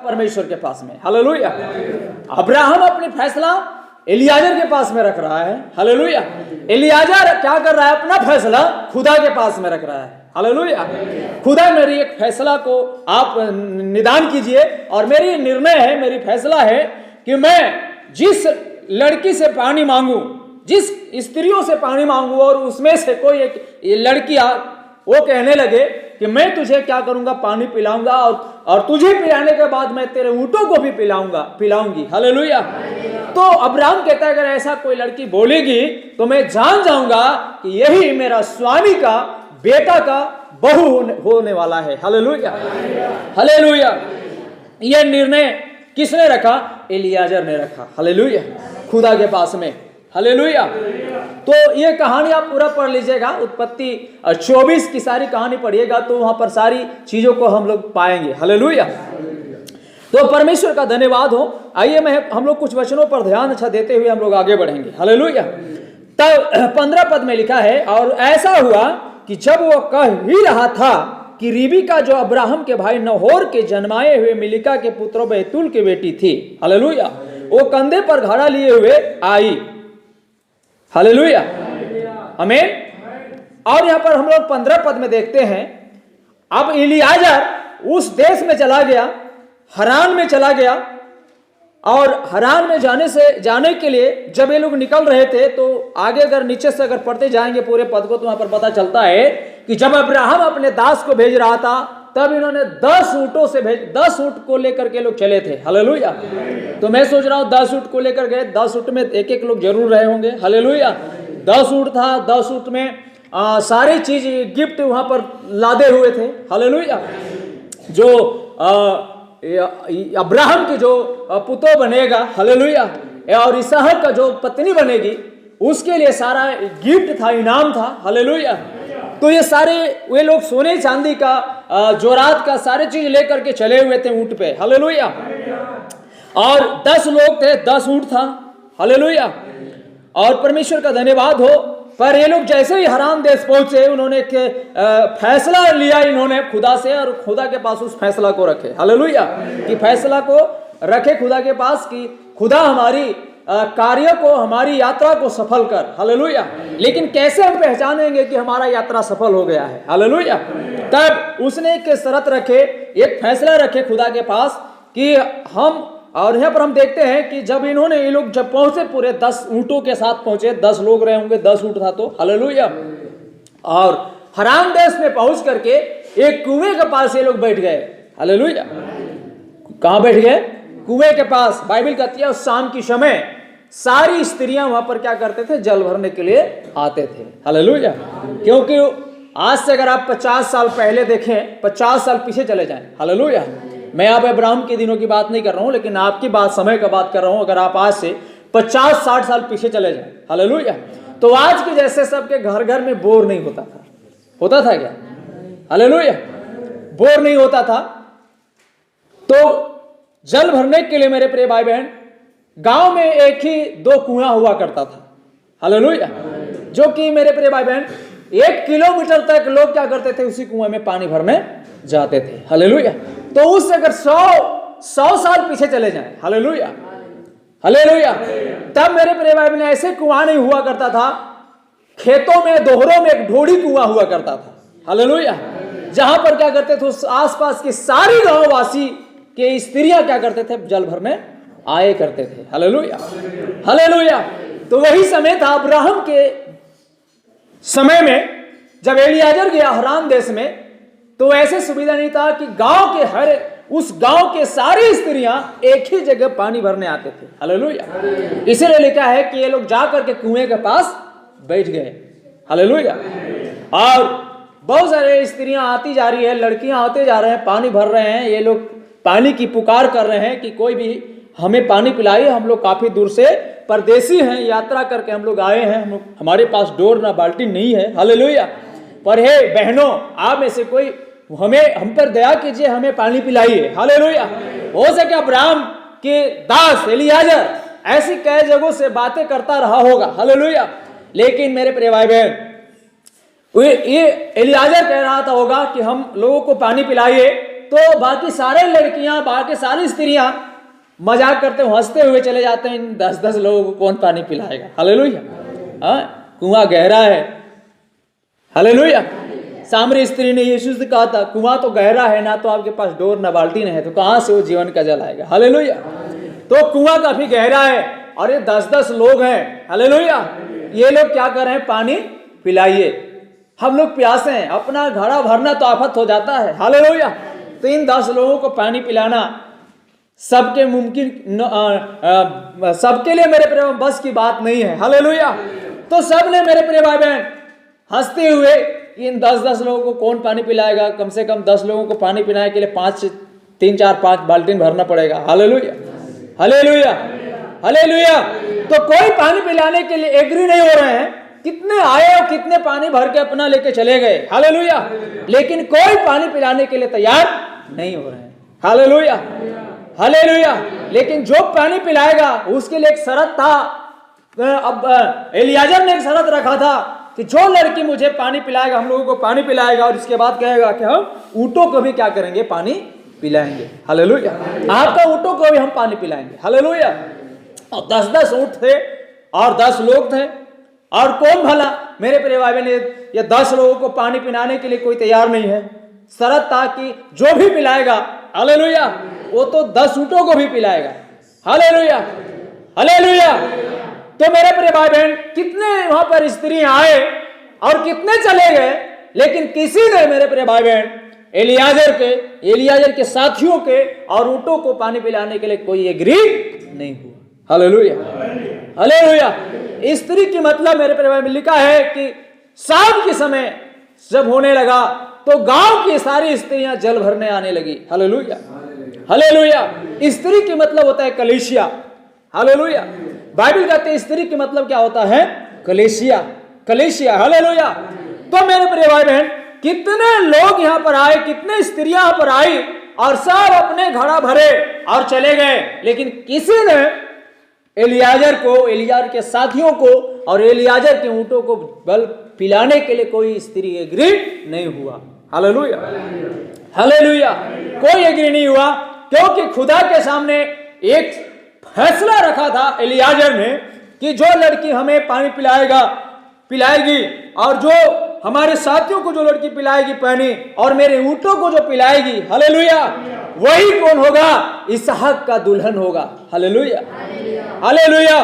परमेश्वर के पास में। हालेलुया। अब्राहम अपनी फैसला एलियाजर के पास में रख रहा है। हालेलुया। एलियाजर क्या कर रहा है? अपना फैसला खुदा के पास में रख रहा है। हालेलुया। खुदा मेरी एक फैसला को आप निदान कीजिए, और मेरी निर्णय है, मेरी फैसला है कि मैं जिस लड़की से पानी मांगू, जिस स्त्रियों से पानी मांगू, और उसमें से कोई एक लड़की वो कहने लगे कि मैं तुझे क्या करूंगा, पानी पिलाऊंगा, और तुझे पिलाने के बाद मैं तेरे ऊंटों को भी पिलाऊंगी। हालेलुया। तो अब्राहम कहता है अगर ऐसा कोई लड़की बोलेगी तो मैं जान जाऊंगा कि यही मेरा स्वामी का बेटा का बहू होने वाला है। हालेलुया। हालेलुया। यह निर्णय किसने रखा? एलियाजर ने रखा। हालेलुया। खुदा के पास में। हालेलुया। तो ये कहानी आप पूरा पढ़ लीजिएगा, उत्पत्ति 24 की सारी कहानी पढ़िएगा तो वहां पर सारी चीजों को हम लोग पाएंगे। हालेलुया। तो परमेश्वर का धन्यवाद हो। आइए हम लोग कुछ वचनों पर ध्यान अच्छा देते हुए हम लोग आगे बढ़ेंगे। हालेलुया। तब 15 पद में लिखा है, और ऐसा हुआ कि जब वो कह ही रहा था कि रिबका जो अब्राहम के भाई नहोर के जन्माए हुए मिल्का के पुत्र बैतूल की बेटी थी, हालेलुया, वो कंधे पर घड़ा लिए हुए आई। हालेलुया। आमीन। और यहां पर हम लोग 15 पद में देखते हैं, अब एलियाजर उस देश में चला गया, हरान में चला गया, और हरान में जाने के लिए जब ये लोग निकल रहे थे तो आगे अगर नीचे से अगर पढ़ते जाएंगे पूरे पद को तो वहां पर पता चलता है कि जब अब्राहम अपने दास को भेज रहा था तब इन्होंने 10 ऊंट को लेकर के लोग चले थे। हालेलुया। तो मैं सोच रहा हूं 10 ऊंट को लेकर गए, 10 ऊंट में एक एक लोग जरूर रहे होंगे। हालेलुया। 10 ऊंट था, 10 ऊंट में सारी चीज गिफ्ट वहां पर लादे हुए थे। हालेलुया। जो अब्राहम की जो पुतो बनेगा, हालेलुया, और इसहाक का जो पत्नी बनेगी उसके लिए सारा गिफ्ट था, इनाम था। हालेलुया। तो ये सारे वे लोग सोने चांदी का जोरात का सारे चीज लेकर के चले हुए थे ऊंट पे। हालेलुया। और 10 लोग थे, 10 ऊंट था। हालेलुया। और परमेश्वर का धन्यवाद हो, पर ये लोग जैसे ही हराम देश पहुंचे उन्होंने एक फैसला लिया इन्होंने खुदा से, और खुदा के पास उस फैसला को रखे। हालेलुया। कि फैसला को रखे खुदा के पास कि खुदा हमारी कार्य को, हमारी यात्रा को सफल कर। हालेलुया। लेकिन कैसे हम पहचानेंगे कि हमारा यात्रा सफल हो गया है? हालेलुया। तब उसने एक शर्त रखे, एक फैसला रखे खुदा के पास कि हम, और यहाँ पर हम देखते हैं कि जब ये लोग जब पहुंचे, पूरे 10 ऊंटों के साथ पहुंचे, 10 लोग रहे होंगे, 10 ऊंट था तो। हालेलुया। और हराम देश में पहुंच करके एक कुएं के पास ये लोग बैठ गए। हालेलुया। कहां बैठ गए? कुएं के पास। बाइबल कहती है उस शाम की समय सारी स्त्रियां वहां पर क्या करते थे? जल भरने के लिए आते थे। हालेलुया। क्योंकि आज से अगर आप 50 साल पहले देखें, 50 साल पीछे चले जाएं, हालेलुया, मैं आप अब्राहम के दिनों की बात नहीं कर रहा हूं, लेकिन आपकी बात, समय का बात कर रहा हूं, अगर आप आज से 50-60 साल पीछे चले जाएं, हालेलुया, तो आज के जैसे सबके घर घर में बोर नहीं होता था। होता था क्या? हालेलुया। बोर नहीं होता था। तो जल भरने के लिए मेरे प्रिय भाई बहन, गांव में एक ही 2 कुआं हुआ करता था। हालेलुया। जो कि मेरे प्रिय भाई बहन 1 किलोमीटर तक लोग क्या करते थे? उसी कुआं में पानी भरने जाते थे। हालेलुया। तो उससे अगर 100 साल पीछे चले जाएं, हालेलुया, हालेलुया, तब मेरे प्रिय भाई बहन ऐसे कुआं नहीं हुआ करता था। खेतों में, दोहरों में एक ढोड़ी कुआं हुआ करता था। हालेलुया। जहां पर क्या करते थे? उस आसपास की सारी गांववासी के स्त्रियां क्या करते थे? जल भरने आए करते थे। हालेलुया। हालेलुया। तो वही समय था अब्राहम के समय में, जब एलियाजर गया हरान देश में, तो ऐसे सुविधा नहीं था कि गांव के उस गांव के सारी स्त्रियां एक ही जगह पानी भरने आते थे। हालेलुया। इसीलिए लिखा है कि ये लोग जाकर के कुएं के पास बैठ गए। हालेलुया। और बहुत सारे स्त्रियां आती जा रही है, लड़कियां आते जा रहे हैं, पानी भर रहे हैं, ये लोग पानी की पुकार कर रहे हैं कि कोई भी हमें पानी पिलाइए। हम लोग काफी दूर से परदेसी हैं, यात्रा करके हम लोग आए हैं, हमारे पास डोर ना बाल्टी नहीं है। हालेलुया। पर हे बहनों, आप में से कोई हम पर दया कीजिए, हमें पानी पिलाइए। हालेलुया। हो सके अब्राहम के दास एलियाजर ऐसी कई जगहों से बातें करता रहा होगा। हालेलुया। लेकिन मेरे प्रिय भाई बहन, ये एलियाजर कह रहा था होगा कि हम लोगों को पानी पिलाइए, तो बाकी सारे लड़कियां, बाकी सारी स्त्रियां मजाक करते हुए हंसते हुए चले जाते हैं, इन 10-10 लोगों को कौन पानी पिलाएगा। हालेलुया। कुआं गहरा है। हालेलुया। सामरी स्त्री ने यीशु से कहा था, कुआं तो गहरा है, ना तो आपके पास डोर ना बाल्टी है, तो कहां से वो जीवन का जल आएगा। हालेलुया। तो कुआं काफी गहरा है और ये 10-10 लोग हैं। हालेलुया। ये लोग क्या कर रहे हैं, पानी पिलाइए। हम लोग प्यासे हैं, अपना घड़ा भरना तो आफत हो जाता है। हालेलुया। तो इन 10 लोगों को पानी पिलाना सबके सबके लिए मेरे प्रिय बस की बात नहीं है। हालेलुया। तो सब ने मेरे प्रिय भाई बहन हंसते हुए, इन 10-10 लोगों को कौन पानी पिलाएगा, कम से कम 10 लोगों को पानी पिलाने के लिए 3-4-5 बाल्टी भरना पड़ेगा। हालेलुया। हालेलुया। हालेलुया। तो कोई पानी पिलाने के लिए एग्री नहीं हो रहे हैं। कितने आए और कितने पानी भर के अपना लेके चले गए। हालेलुया। लेकिन कोई पानी पिलाने के लिए तैयार नहीं हो रहे हैं। हालेलुया। हालेलुया। लेकिन जो पानी पिलाएगा उसके लिए एक शर्त था। अब एलियाजर ने एक शर्त रखा था कि जो लड़की मुझे पानी पिलाएगा, हम लोगों को पानी पिलाएगा, और इसके बाद कहेगा कि हम ऊंटों को भी क्या करेंगे, पानी पिलाएंगे। हालेलुया। आपका ऊंटों को भी हम पानी पिलाएंगे। हालेलुया। और 10-10 ऊंट थे और 10 लोग थे, और कौन भला मेरे प्रिय भाई बहन, ये 10 लोगों को पानी पिलाने के लिए कोई तैयार नहीं है। शर्त था कि जो भी पिलाएगा, हालेलुया, वो तो 10 ऊंटों को भी पिलाएगा। हालेलुया। हालेलुया। तो मेरे प्रिय भाई बहन, कितने वहां पर स्त्री आए और कितने चले गए, लेकिन किसी ने मेरे प्रिय भाई बहन एलियाजर के साथियों के और ऊंटों को पानी पिलाने के लिए कोई एग्री नहीं हुआ। हालेलुया। हालेलुया। स्त्री की मतलब मेरे प्रिय भाई में लिखा है कि शाम के समय जब होने लगा तो गांव की सारी स्त्रियां जल भरने आने लगी। हालेलुया। हालेलुया। स्त्री की मतलब होता है कलीसिया। हालेलुया। बाइबल कहते हैं स्त्री की मतलब क्या होता है, कलीसिया। कलीसिया। हालेलुया। तो मेरे प्रिय भाई बहन, कितने लोग यहां पर आए, कितने स्त्रियां यहां पर आई और सब अपने घड़ा भरे और चले गए, लेकिन किसी ने एलियाजर को, एलियाजर के साथियों को और एलियाजर के ऊंटों को बल पिलाने के लिए कोई स्त्री एग्री नहीं हुआ। हालेलुया। हालेलुया। कोई एग्री नहीं हुआ, क्योंकि खुदा के सामने एक फैसला रखा था एलियाजर ने कि जो लड़की हमें पानी पिलाएगी और जो हमारे साथियों को जो लड़की पिलाएगी पानी और मेरे ऊंटों को जो पिलाएगी, हालेलुया, वही कौन होगा, इसहाक का दुल्हन होगा। हालेलुया। हालेलुया।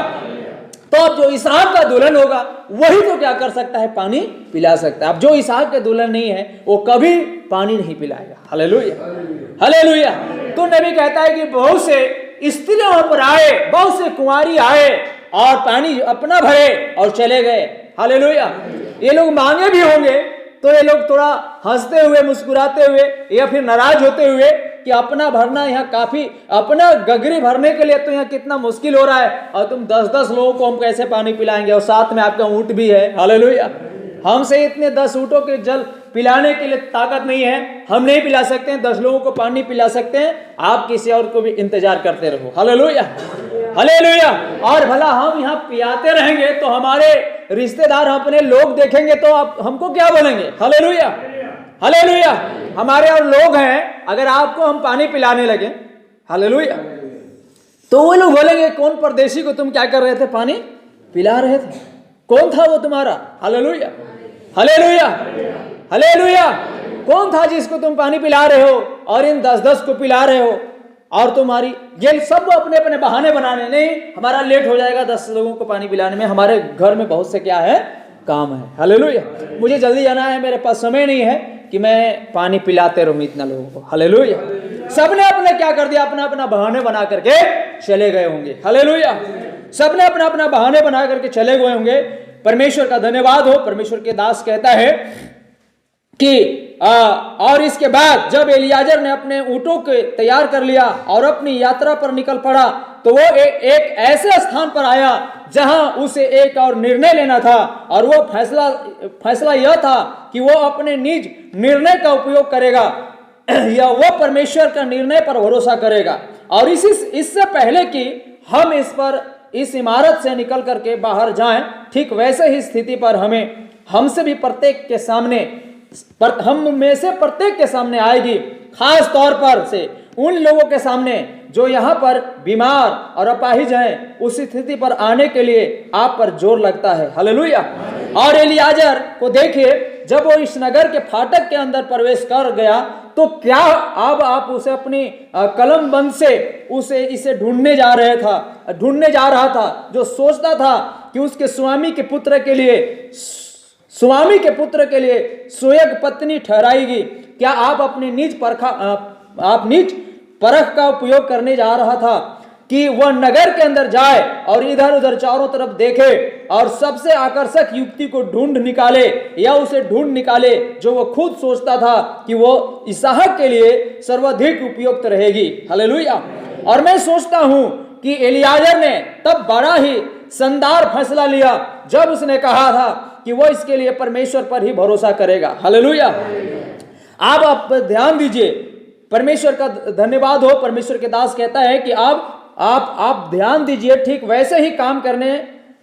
तो अब जो इसहाक का दुल्हन होगा वही तो क्या कर सकता है, पानी पिला सकता है। अब जो इसहाक का दुल्हन नहीं है वो कभी पानी नहीं पिलाएगा। हालेलुया। हालेलुया। तो नबी कहता है कि बहुत से स्त्रियां वहां पर आए, बहुत से कुंवारी आए और पानी अपना भरे और चले गए। हालेलुया। ये लोग मांगे भी होंगे तो ये लोग थोड़ा हंसते हुए, मुस्कुराते हुए या फिर नाराज होते हुए कि अपना भरना यहाँ काफी, अपना गगरी भरने के लिए तो यहाँ कितना मुश्किल हो रहा है, और तुम 10-10 लोगों को हम कैसे पानी पिलाएंगे, और साथ में आपका ऊंट भी है। हालेलुया। हमसे इतने 10 ऊंटों के जल पिलाने के लिए ताकत नहीं है, हम नहीं पिला सकते हैं, 10 लोगों को पानी पिला सकते हैं, आप किसी और को भी इंतजार करते रहो। हालेलुया। हालेलुया। और भला हम यहाँ पियाते रहेंगे तो हमारे रिश्तेदार, अपने लोग देखेंगे तो आप हमको क्या बोलेंगे। हालेलुया। हालेलुया। हमारे और लोग हैं, अगर आपको हम पानी पिलाने लगे, हालेलुया, तो वो लोग बोलेंगे कौन परदेशी को तुम क्या कर रहे थे, पानी पिला रहे थे, कौन था वो तुम्हारा। हालेलुया। हालेलुया। हालेलुया। कौन था जिसको तुम पानी पिला रहे हो और इन 10-10 को पिला रहे हो, और तुम्हारी ये सब अपने अपने बहाने बनाने, नहीं हमारा लेट हो जाएगा 10 लोगों को पानी पिलाने में, हमारे घर में बहुत से क्या है, काम है। हालेलुया। मुझे जल्दी जाना है, मेरे पास समय नहीं है कि मैं पानी पिलाते रहूं इतना लोगों को। हालेलुया। सबने अपने क्या कर दिया, अपना अपना बहाने बना करके चले गए होंगे। हालेलुया। सबने अपना अपना बहाने बना करके चले गए होंगे। परमेश्वर का धन्यवाद हो। परमेश्वर के दास कहता है कि और इसके बाद जब एलियाजर ने अपने ऊंटों को तैयार कर लिया और अपनी यात्रा पर निकल पड़ा, तो वो एक ऐसे स्थान पर आया जहां उसे एक और निर्णय लेना था, और वो फैसला यह था कि वो अपने निज निर्णय का उपयोग करेगा या वो परमेश्वर का निर्णय पर भरोसा करेगा। और इससे पहले कि हम इस इमारत से निकल करके बाहर जाएं, ठीक वैसे ही स्थिति पर हम में से प्रत्येक के सामने आएगी खास तौर पर से उन लोगों के सामने जो यहाँ पर बीमार और अपाहिज हैं, उस स्थिति पर आने के लिए आप पर जोर लगता है। हालेलुया। और एलियाजर को देखिए, जब वो इस नगर के फाटक के अंदर प्रवेश कर गया तो क्या अब आप उसे अपनी कलम बंद से इसे ढूंढने जा रहा था, जो सोचता था कि उसके स्वामी के पुत्र के लिए सुयोग पत्नी ठहराएगी। क्या आप अपनी निज परख का उपयोग करने जा रहा था कि वह नगर के अंदर जाए और इधर उधर चारों तरफ देखे और सबसे आकर्षक युक्ति को ढूंढ निकाले, या उसे ढूंढ निकाले जो वो खुद सोचता था कि वो इसहाक के लिए सर्वाधिक उपयुक्त रहेगी। हालेलुया। और मैं सोचता हूं कि एलियाजर ने तब बड़ा ही शानदार फैसला लिया जब उसने कहा था कि वो इसके लिए परमेश्वर पर ही भरोसा करेगा। हालेलुया। आप ध्यान दीजिए, परमेश्वर का धन्यवाद हो। परमेश्वर के दास कहता है कि आप ध्यान दीजिए, ठीक वैसे ही काम करने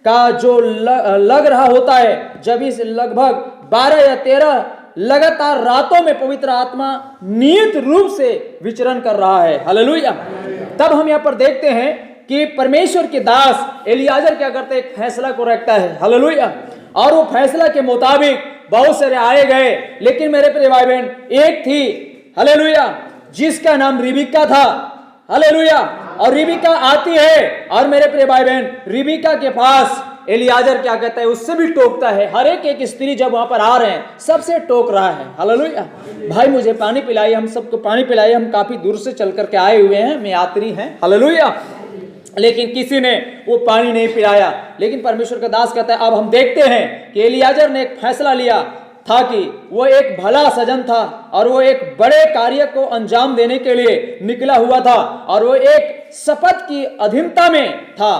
का जो लग रहा होता है जब इस लगभग 12 या 13 लगातार रातों में पवित्र आत्मा नियत रूप से विचरण कर रहा है। हालेलुया। तब हम यहाँ पर देखते हैं कि परमेश्वर के दास एलियाजर क्या करते हैं, एक फैसला को रखता है। हालेलुया। और वो फैसला के मुताबिक बहुत सारे आए गए, लेकिन मेरे प्रिय भाई बहन, एक थी, हालेलुया, जिसका नाम रिबिका था। हालेलुया। और रिबिका आती है और मेरे प्रिय भाई बहन, रिबिका के पास एलियाजर क्या कहता है, उससे भी टोकता है। हर एक स्त्री जब वहां पर आ रहे हैं सबसे टोक रहा है। हालेलुया। भाई मुझे पानी पिलाइए, हम सबको पानी पिलाइए, हम काफी दूर से चल करके आए हुए हैं, हम यात्री हैं। हालेलुया। लेकिन किसी ने वो पानी नहीं पिलाया। लेकिन परमेश्वर का दास कहता है, अब हम देखते हैं कि एलियाजर ने एक फैसला लिया था कि वो एक भला सजन था और वो एक बड़े कार्य को अंजाम देने के लिए निकला हुआ था, और वो एक शपथ की अधीनता में था,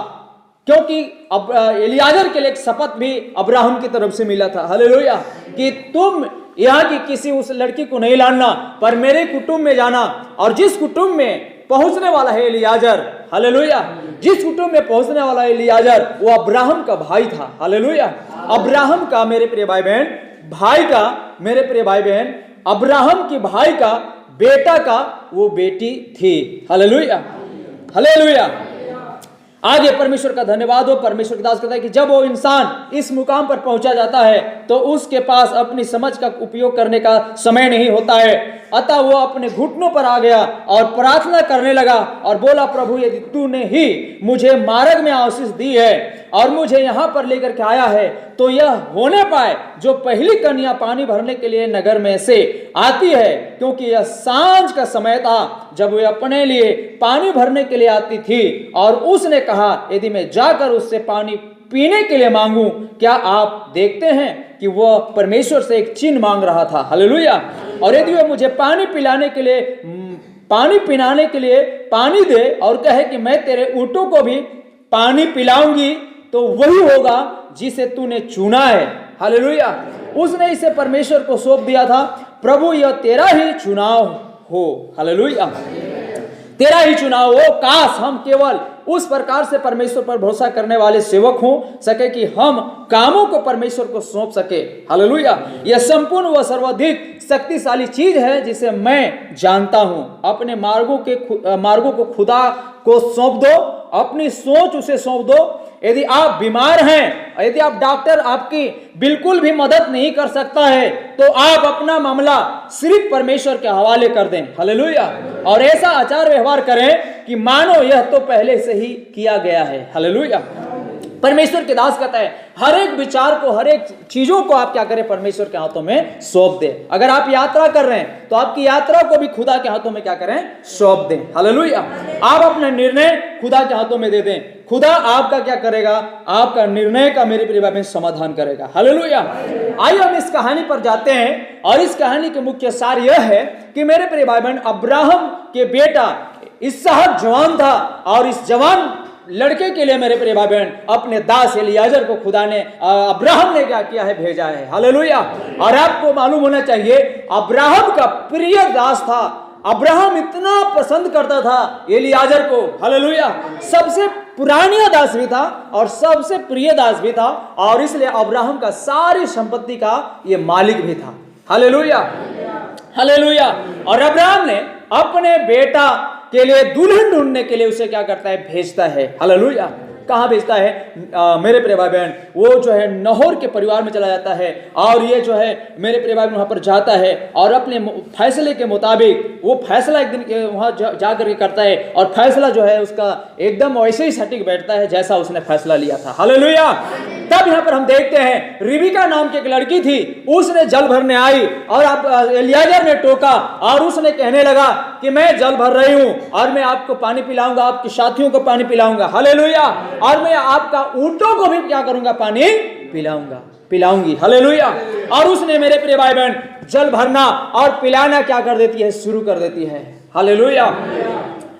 क्योंकि अब एलियाजर के लिए एक शपथ भी अब्राहम की तरफ से मिला था। हालेलुया। कि तुम यहाँ की किसी उस लड़की को नहीं लाना, पर मेरे कुटुंब में जाना, और जिस कुटुंब में पहुंचने वाला है एलियाजर, हालेलुया, जिस कुटुंब में पहुंचने वाला है एलियाजर, वो अब्राहम का भाई था। हालेलुया। अब्राहम का, मेरे प्रिय भाई बहन, भाई का, मेरे प्रिय भाई बहन, अब्राहम की भाई का बेटा का वो बेटी थी। हालेलुया। हालेलुया। आगे परमेश्वर का धन्यवाद हो। परमेश्वर का दास कहता है कि जब वो इंसान इस मुकाम पर पहुंचा जाता है तो उसके पास अपनी समझ का उपयोग करने का समय नहीं होता है। अतः वो अपने घुटनों पर आ गया और प्रार्थना करने लगा और बोला, प्रभु यदि तूने ही मुझे मार्ग में आशीष दी है और मुझे यहाँ पर लेकर के आया है, तो यह होने पाए जो पहली कन्या पानी भरने के लिए नगर में से आती है, क्योंकि यह सांझ का समय था जब वे अपने लिए पानी भरने के लिए आती थी। और उसने कहा, यदि मैं जाकर उससे पानी पीने के लिए मांगूं, क्या आप देखते हैं कि वह परमेश्वर से एक चिन्ह मांग रहा था। हालेलुया। और यदि वह मुझे पानी पिलाने के लिए, पानी पिलाने के लिए पानी दे और कहे कि मैं तेरे ऊँटों को भी पानी पिलाऊंगी, तो वही होगा जिसे तूने चुना है। हालेलुया। उसने इसे परमेश्वर को सौंप दिया था। प्रभु यह तेरा ही चुनाव हो। हालेलुया। तेरा ही चुनाव हो। काश हम केवल उस प्रकार से परमेश्वर पर भरोसा करने वाले सेवक हो सके कि हम कामों को परमेश्वर को सौंप सके। हालेलुया। यह संपूर्ण व सर्वाधिक शक्तिशाली चीज है जिसे मैं जानता हूं। अपने मार्गों को खुदा को सौंप दो, अपनी सोच उसे सौंप दो। यदि आप बीमार हैं, यदि आप डॉक्टर आपकी बिल्कुल भी मदद नहीं कर सकता है, तो आप अपना मामला सिर्फ परमेश्वर के हवाले कर दें। हालेलुया। और ऐसा आचार व्यवहार करें कि मानो यह तो पहले से ही किया गया है। हालेलुया। परमेश्वर के दास कहता है, हर एक विचार को, हर एक चीजों को आप क्या करें, परमेश्वर के हाथों में सौंप दें। अगर आप यात्रा कर रहे हैं तो आपकी यात्रा को भी खुदा के हाथों में क्या करें, सौंप दें। हालेलुया। आप अपना निर्णय खुदा के हाथों में दे दें। खुदा आपका क्या करेगा, आपका निर्णय का, मेरे प्रिय भाई, समाधान करेगा। हालेलुया। आइए हम इस कहानी पर जाते हैं, और इस कहानी के मुख्य सार यह है कि मेरे प्रिय भाई बहन, अब्राहम के बेटा इसहाक जवान था, और इस जवान लड़के के लिए, मेरे प्रिय भाई बहन, अपने दास एलियाजर को खुदा ने, अब्राहम ने क्या किया है, भेजा है। हालेलुया। और आपको मालूम होना चाहिए, अब्राहम का प्रिय दास था। अब्राहम इतना पसंद करता था एलियाजर को। हालेलुया। सबसे पुरानी दास भी था और सबसे प्रिय दास भी था, और इसलिए अब्राहम का सारी संपत्ति का ये मालिक भी था। हालेलुया। हालेलुया। और अब्राहम ने अपने बेटा के लिए दुल्हन ढूंढने के लिए उसे क्या करता है, भेजता है। हालेलुया। कहाँ भेजता है मेरे प्रिय भाई बहन, वो जो है नहोर के परिवार में चला जाता है और ये जो है मेरे प्रिय भाई बहन वहाँ पर जाता है और अपने फैसले के मुताबिक वो फैसला एक दिन वहाँ जा करके करता है और फैसला जो है उसका एकदम वैसे ही सटीक बैठता है जैसा उसने फैसला लिया था। हालेलुया। तब यहाँ पर हम देखते हैं रिबिका नाम की एक लड़की थी, उसने जल भरने आई और आप एलियाजर ने टोका और उसने कहने लगा कि मैं जल भर रही हूं और मैं आपको पानी पिलाऊंगा, आपके साथियों को पानी पिलाऊंगा। हालेलुया। और मैं आपका ऊंटों को भी क्या करूंगा, पानी पिलाऊंगी। हालेलुया। और उसने मेरे प्रिय भाई बहन जल भरना और पिलाना क्या कर देती है, शुरू कर देती है। हालेलुया।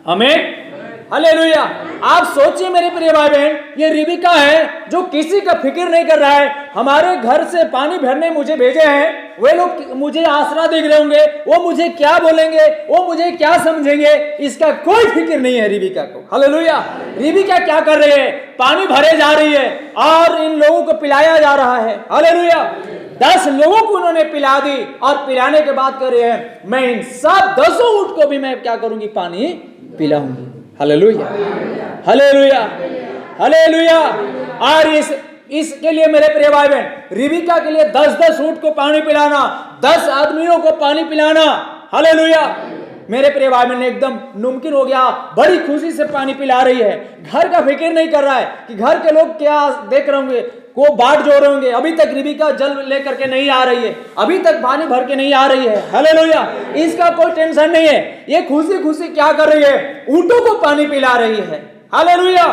हमें हालेलुया। आप सोचिए मेरे प्रिय भाई बहन, ये रिबिका है जो किसी का फिक्र नहीं कर रहा है। हमारे घर से पानी भरने मुझे भेजे हैं, वे लोग मुझे आसरा देख रहे होंगे, वो मुझे क्या बोलेंगे, वो मुझे क्या समझेंगे, इसका कोई फिक्र नहीं है रिबिका को। हालेलुया। रिबिका क्या कर रही है, पानी भरे जा रही है और इन लोगों को पिलाया जा रहा है। हालेलुया। 10 लोगों को उन्होंने पिला दी और पिलाने के बाद कर रहे हैं मैं इन सब 10 ऊंट को भी मैं क्या करूंगी, पानी पिलाऊंगी। हालेलुया। हालेलुया। हालेलुया। और इसके लिए मेरे प्रिय भाई बहन रिबिका के लिए 10-10 ऊंट को पानी पिलाना, 10 आदमियों को पानी पिलाना, हालेलुया, मेरे प्रिय भाई बहन एकदम मुमकिन हो गया। बड़ी खुशी से पानी पिला रही है, घर का फिक्र नहीं कर रहा है कि घर के लोग क्या देख रहे होंगे, को बाट जो रहे होंगे। अभी तक रिबिका जल लेकर के नहीं आ रही है, अभी तक पानी भर के नहीं आ रही है। हालेलुया। इसका कोई टेंशन नहीं है, ये खुशी खुशी क्या कर रही है, ऊंटों को पानी पिला रही है। हालेलुया।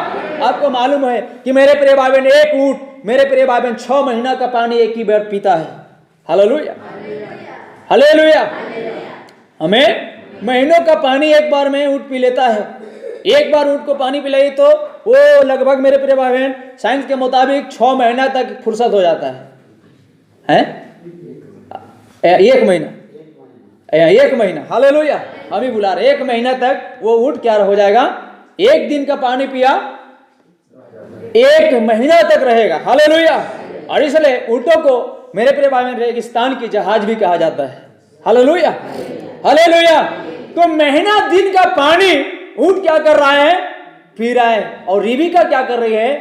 आपको मालूम है कि मेरे प्रिय भाई बहन एक ऊंट मेरे प्रिय भाई बहन 6 महीना का पानी एक ही बार पीता है। हालेलुया। हालेलुया। हमें महीनों का पानी एक बार में ऊंट पी लेता है। एक बार ऊंट को पानी पिलाई तो वो लगभग मेरे प्रिय भाई बहन साइंस के मुताबिक 6 महीना तक फुर्सत हो जाता है। 1 महीना। हालेलुया। हम ही बुला रहे, 1 महीना तक वो ऊंट क्या हो जाएगा, 1 दिन का पानी पिया 1 महीना तक रहेगा। हालेलुया। और इसलिए ऊंटों को मेरे प्रिय भाई बहन रेगिस्तान की जहाज भी कहा जाता है। हालेलुया। हालेलुया। तो महीना दिन का पानी ऊंट क्या कर रहा है, पी रहा है, और रिबिका क्या कर रही है,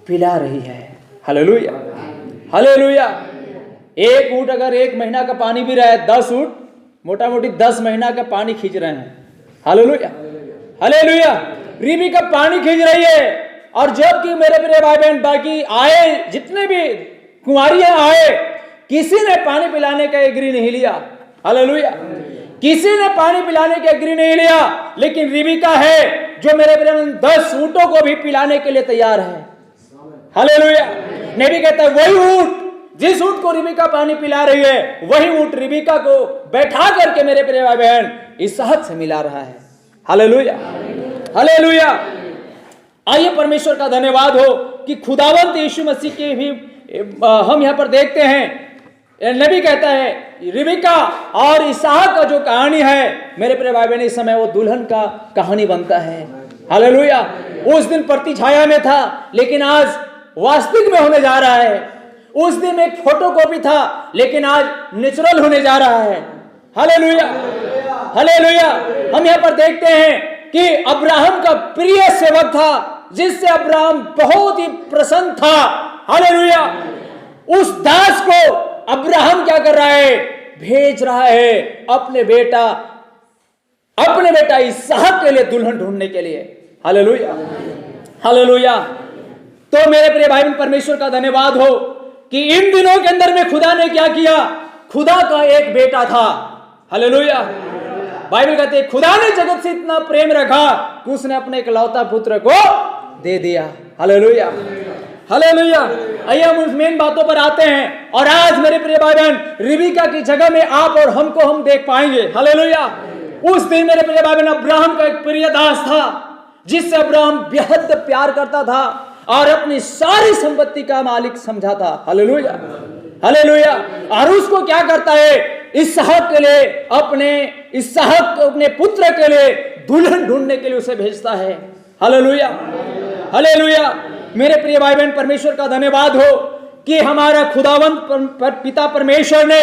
पिला रही है। हालेलुया। हालेलुया। एक ऊंट अगर 1 महीना का पानी पी रहा है, 10 ऊंट मोटा मोटी 10 महीना का पानी खींच रहे हैं। हालेलुया। हालेलुया। रिबिका पानी खींच रही है और जबकि मेरे प्रिय भाई बहन बाकी आए जितने भी कुंवारियां आए, किसी ने पानी पिलाने का एग्री नहीं लिया। हालेलुया। किसी ने पानी पिलाने का एग्री नहीं लिया, लेकिन रिबिका है जो मेरे प्रिय 10 ऊंटों को भी पिलाने के लिए तैयार है। हालेलुया। नबी कहता है वही ऊंट, जिस ऊंट को रिबिका पानी पिला रही है, वही ऊंट रिबिका को बैठा करके मेरे प्रिय भाई बहन इसहाक से मिला रहा है। हालेलुया। हालेलुया। आइए परमेश्वर का धन्यवाद हो कि खुदावंत यीशु मसीह के भी हम यहाँ पर देखते हैं। नबी कहता है रिबिका और इसहाक का जो कहानी है मेरे प्रिय भाई बहन, इस समय वो दुल्हन का कहानी बनता है। हालेलुया। उस दिन प्रति छाया में था, लेकिन आज वास्तविक में होने जा रहा है। उस दिन एक फोटोकॉपी था, लेकिन आज नेचुरल होने जा रहा है। हालेलुया। हालेलुया। हम यहाँ पर देखते हैं कि अब्राहम का प्रिय सेवक था, जिससे अब्राहम बहुत ही प्रसन्न था। हालेलुया। उस दास को अब्राहम क्या कर रहा है, भेज रहा है अपने बेटा इसहाक के लिए दुल्हन ढूंढने के लिए। हालेलुया। हालेलुया। तो मेरे प्रिय भाई परमेश्वर का धन्यवाद हो कि इन दिनों के अंदर में खुदा ने क्या किया, खुदा का एक बेटा था। हालेलुया। बाइबल कहते हैं खुदा ने जगत से इतना प्रेम रखा कि उसने अपने इकलौता पुत्र को दे दिया। हालेलुया। हालेलुया। आइए हम उस मेन बातों पर आते हैं, और आज मेरे प्रिय भाई बहन रिबिका की जगह में आप और हमको हम देख पाएंगे। हालेलुया। उस दिन मेरे प्रिय भाई बहन अब्राहम का एक प्रिय दास था, जिससे अब्राहम बेहद प्यार करता था और अपनी सारी संपत्ति का मालिक समझा था। हालेलुया। हालेलुया। और उसको क्या करता है, इसहाक के लिए अपने पुत्र के लिए दुल्हन ढूंढने के लिए उसे भेजता है। हालेलुया। हालेलुया। मेरे प्रिय भाई बहन परमेश्वर का धन्यवाद हो कि हमारा खुदावंत पिता परमेश्वर ने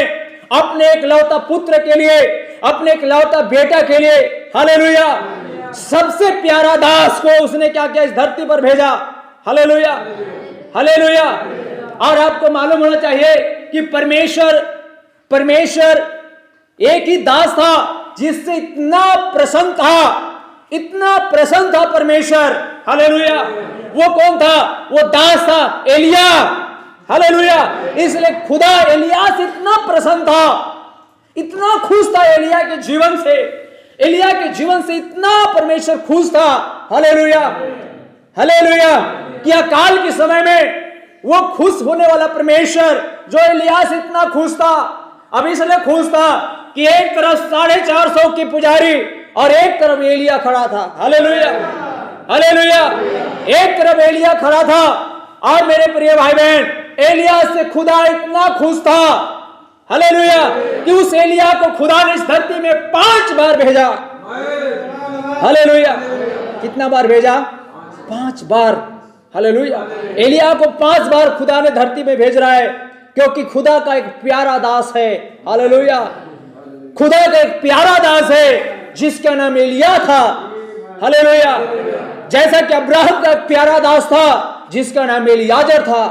अपने इकलौता पुत्र के लिए, अपने इकलौता बेटा के लिए, हालेलुया, सबसे प्यारा दास को उसने क्या किया, इस धरती पर भेजा। Hallelujah, hallelujah. और आपको मालूम होना चाहिए कि परमेश्वर एक ही दास था जिससे इतना प्रसन्न था परमेश्वर। हालेलुया। वो कौन था? वो दास था, एलिया। हालेलुया। इसलिए खुदा एलिया से इतना प्रसन्न था, इतना खुश था एलिया के जीवन से, एलिया के जीवन से इतना परमेश्वर खुश था। Hallelujah, hallelujah. कि अकाल के समय में वो खुश होने वाला परमेश्वर जो एलिया से इतना खुश था, अब इसलिए खुश था कि एक तरफ 450 की पुजारी और एक तरफ एलिया खड़ा था। Hallelujah, hallelujah. एक तरफ एलिया खड़ा था और मेरे प्रिय भाई बहन, एलिया से खुदा इतना खुश था, हालेलुया, कि उस एलिया को खुदा ने इस धरती में 5 बार भेजा। हालेलुया। कितना बार भेजा? 5 बार। हालेलुया। एलिया को 5 बार खुदा ने धरती में भेज रहा है, क्योंकि खुदा का एक प्यारा दास है। हालेलुया। खुदा का एक प्यारा दास है जिसका नाम एलिया था। हालेलुया। जैसा कि अब्राहम का एक प्यारा दास था जिसका नाम एलियाजर था।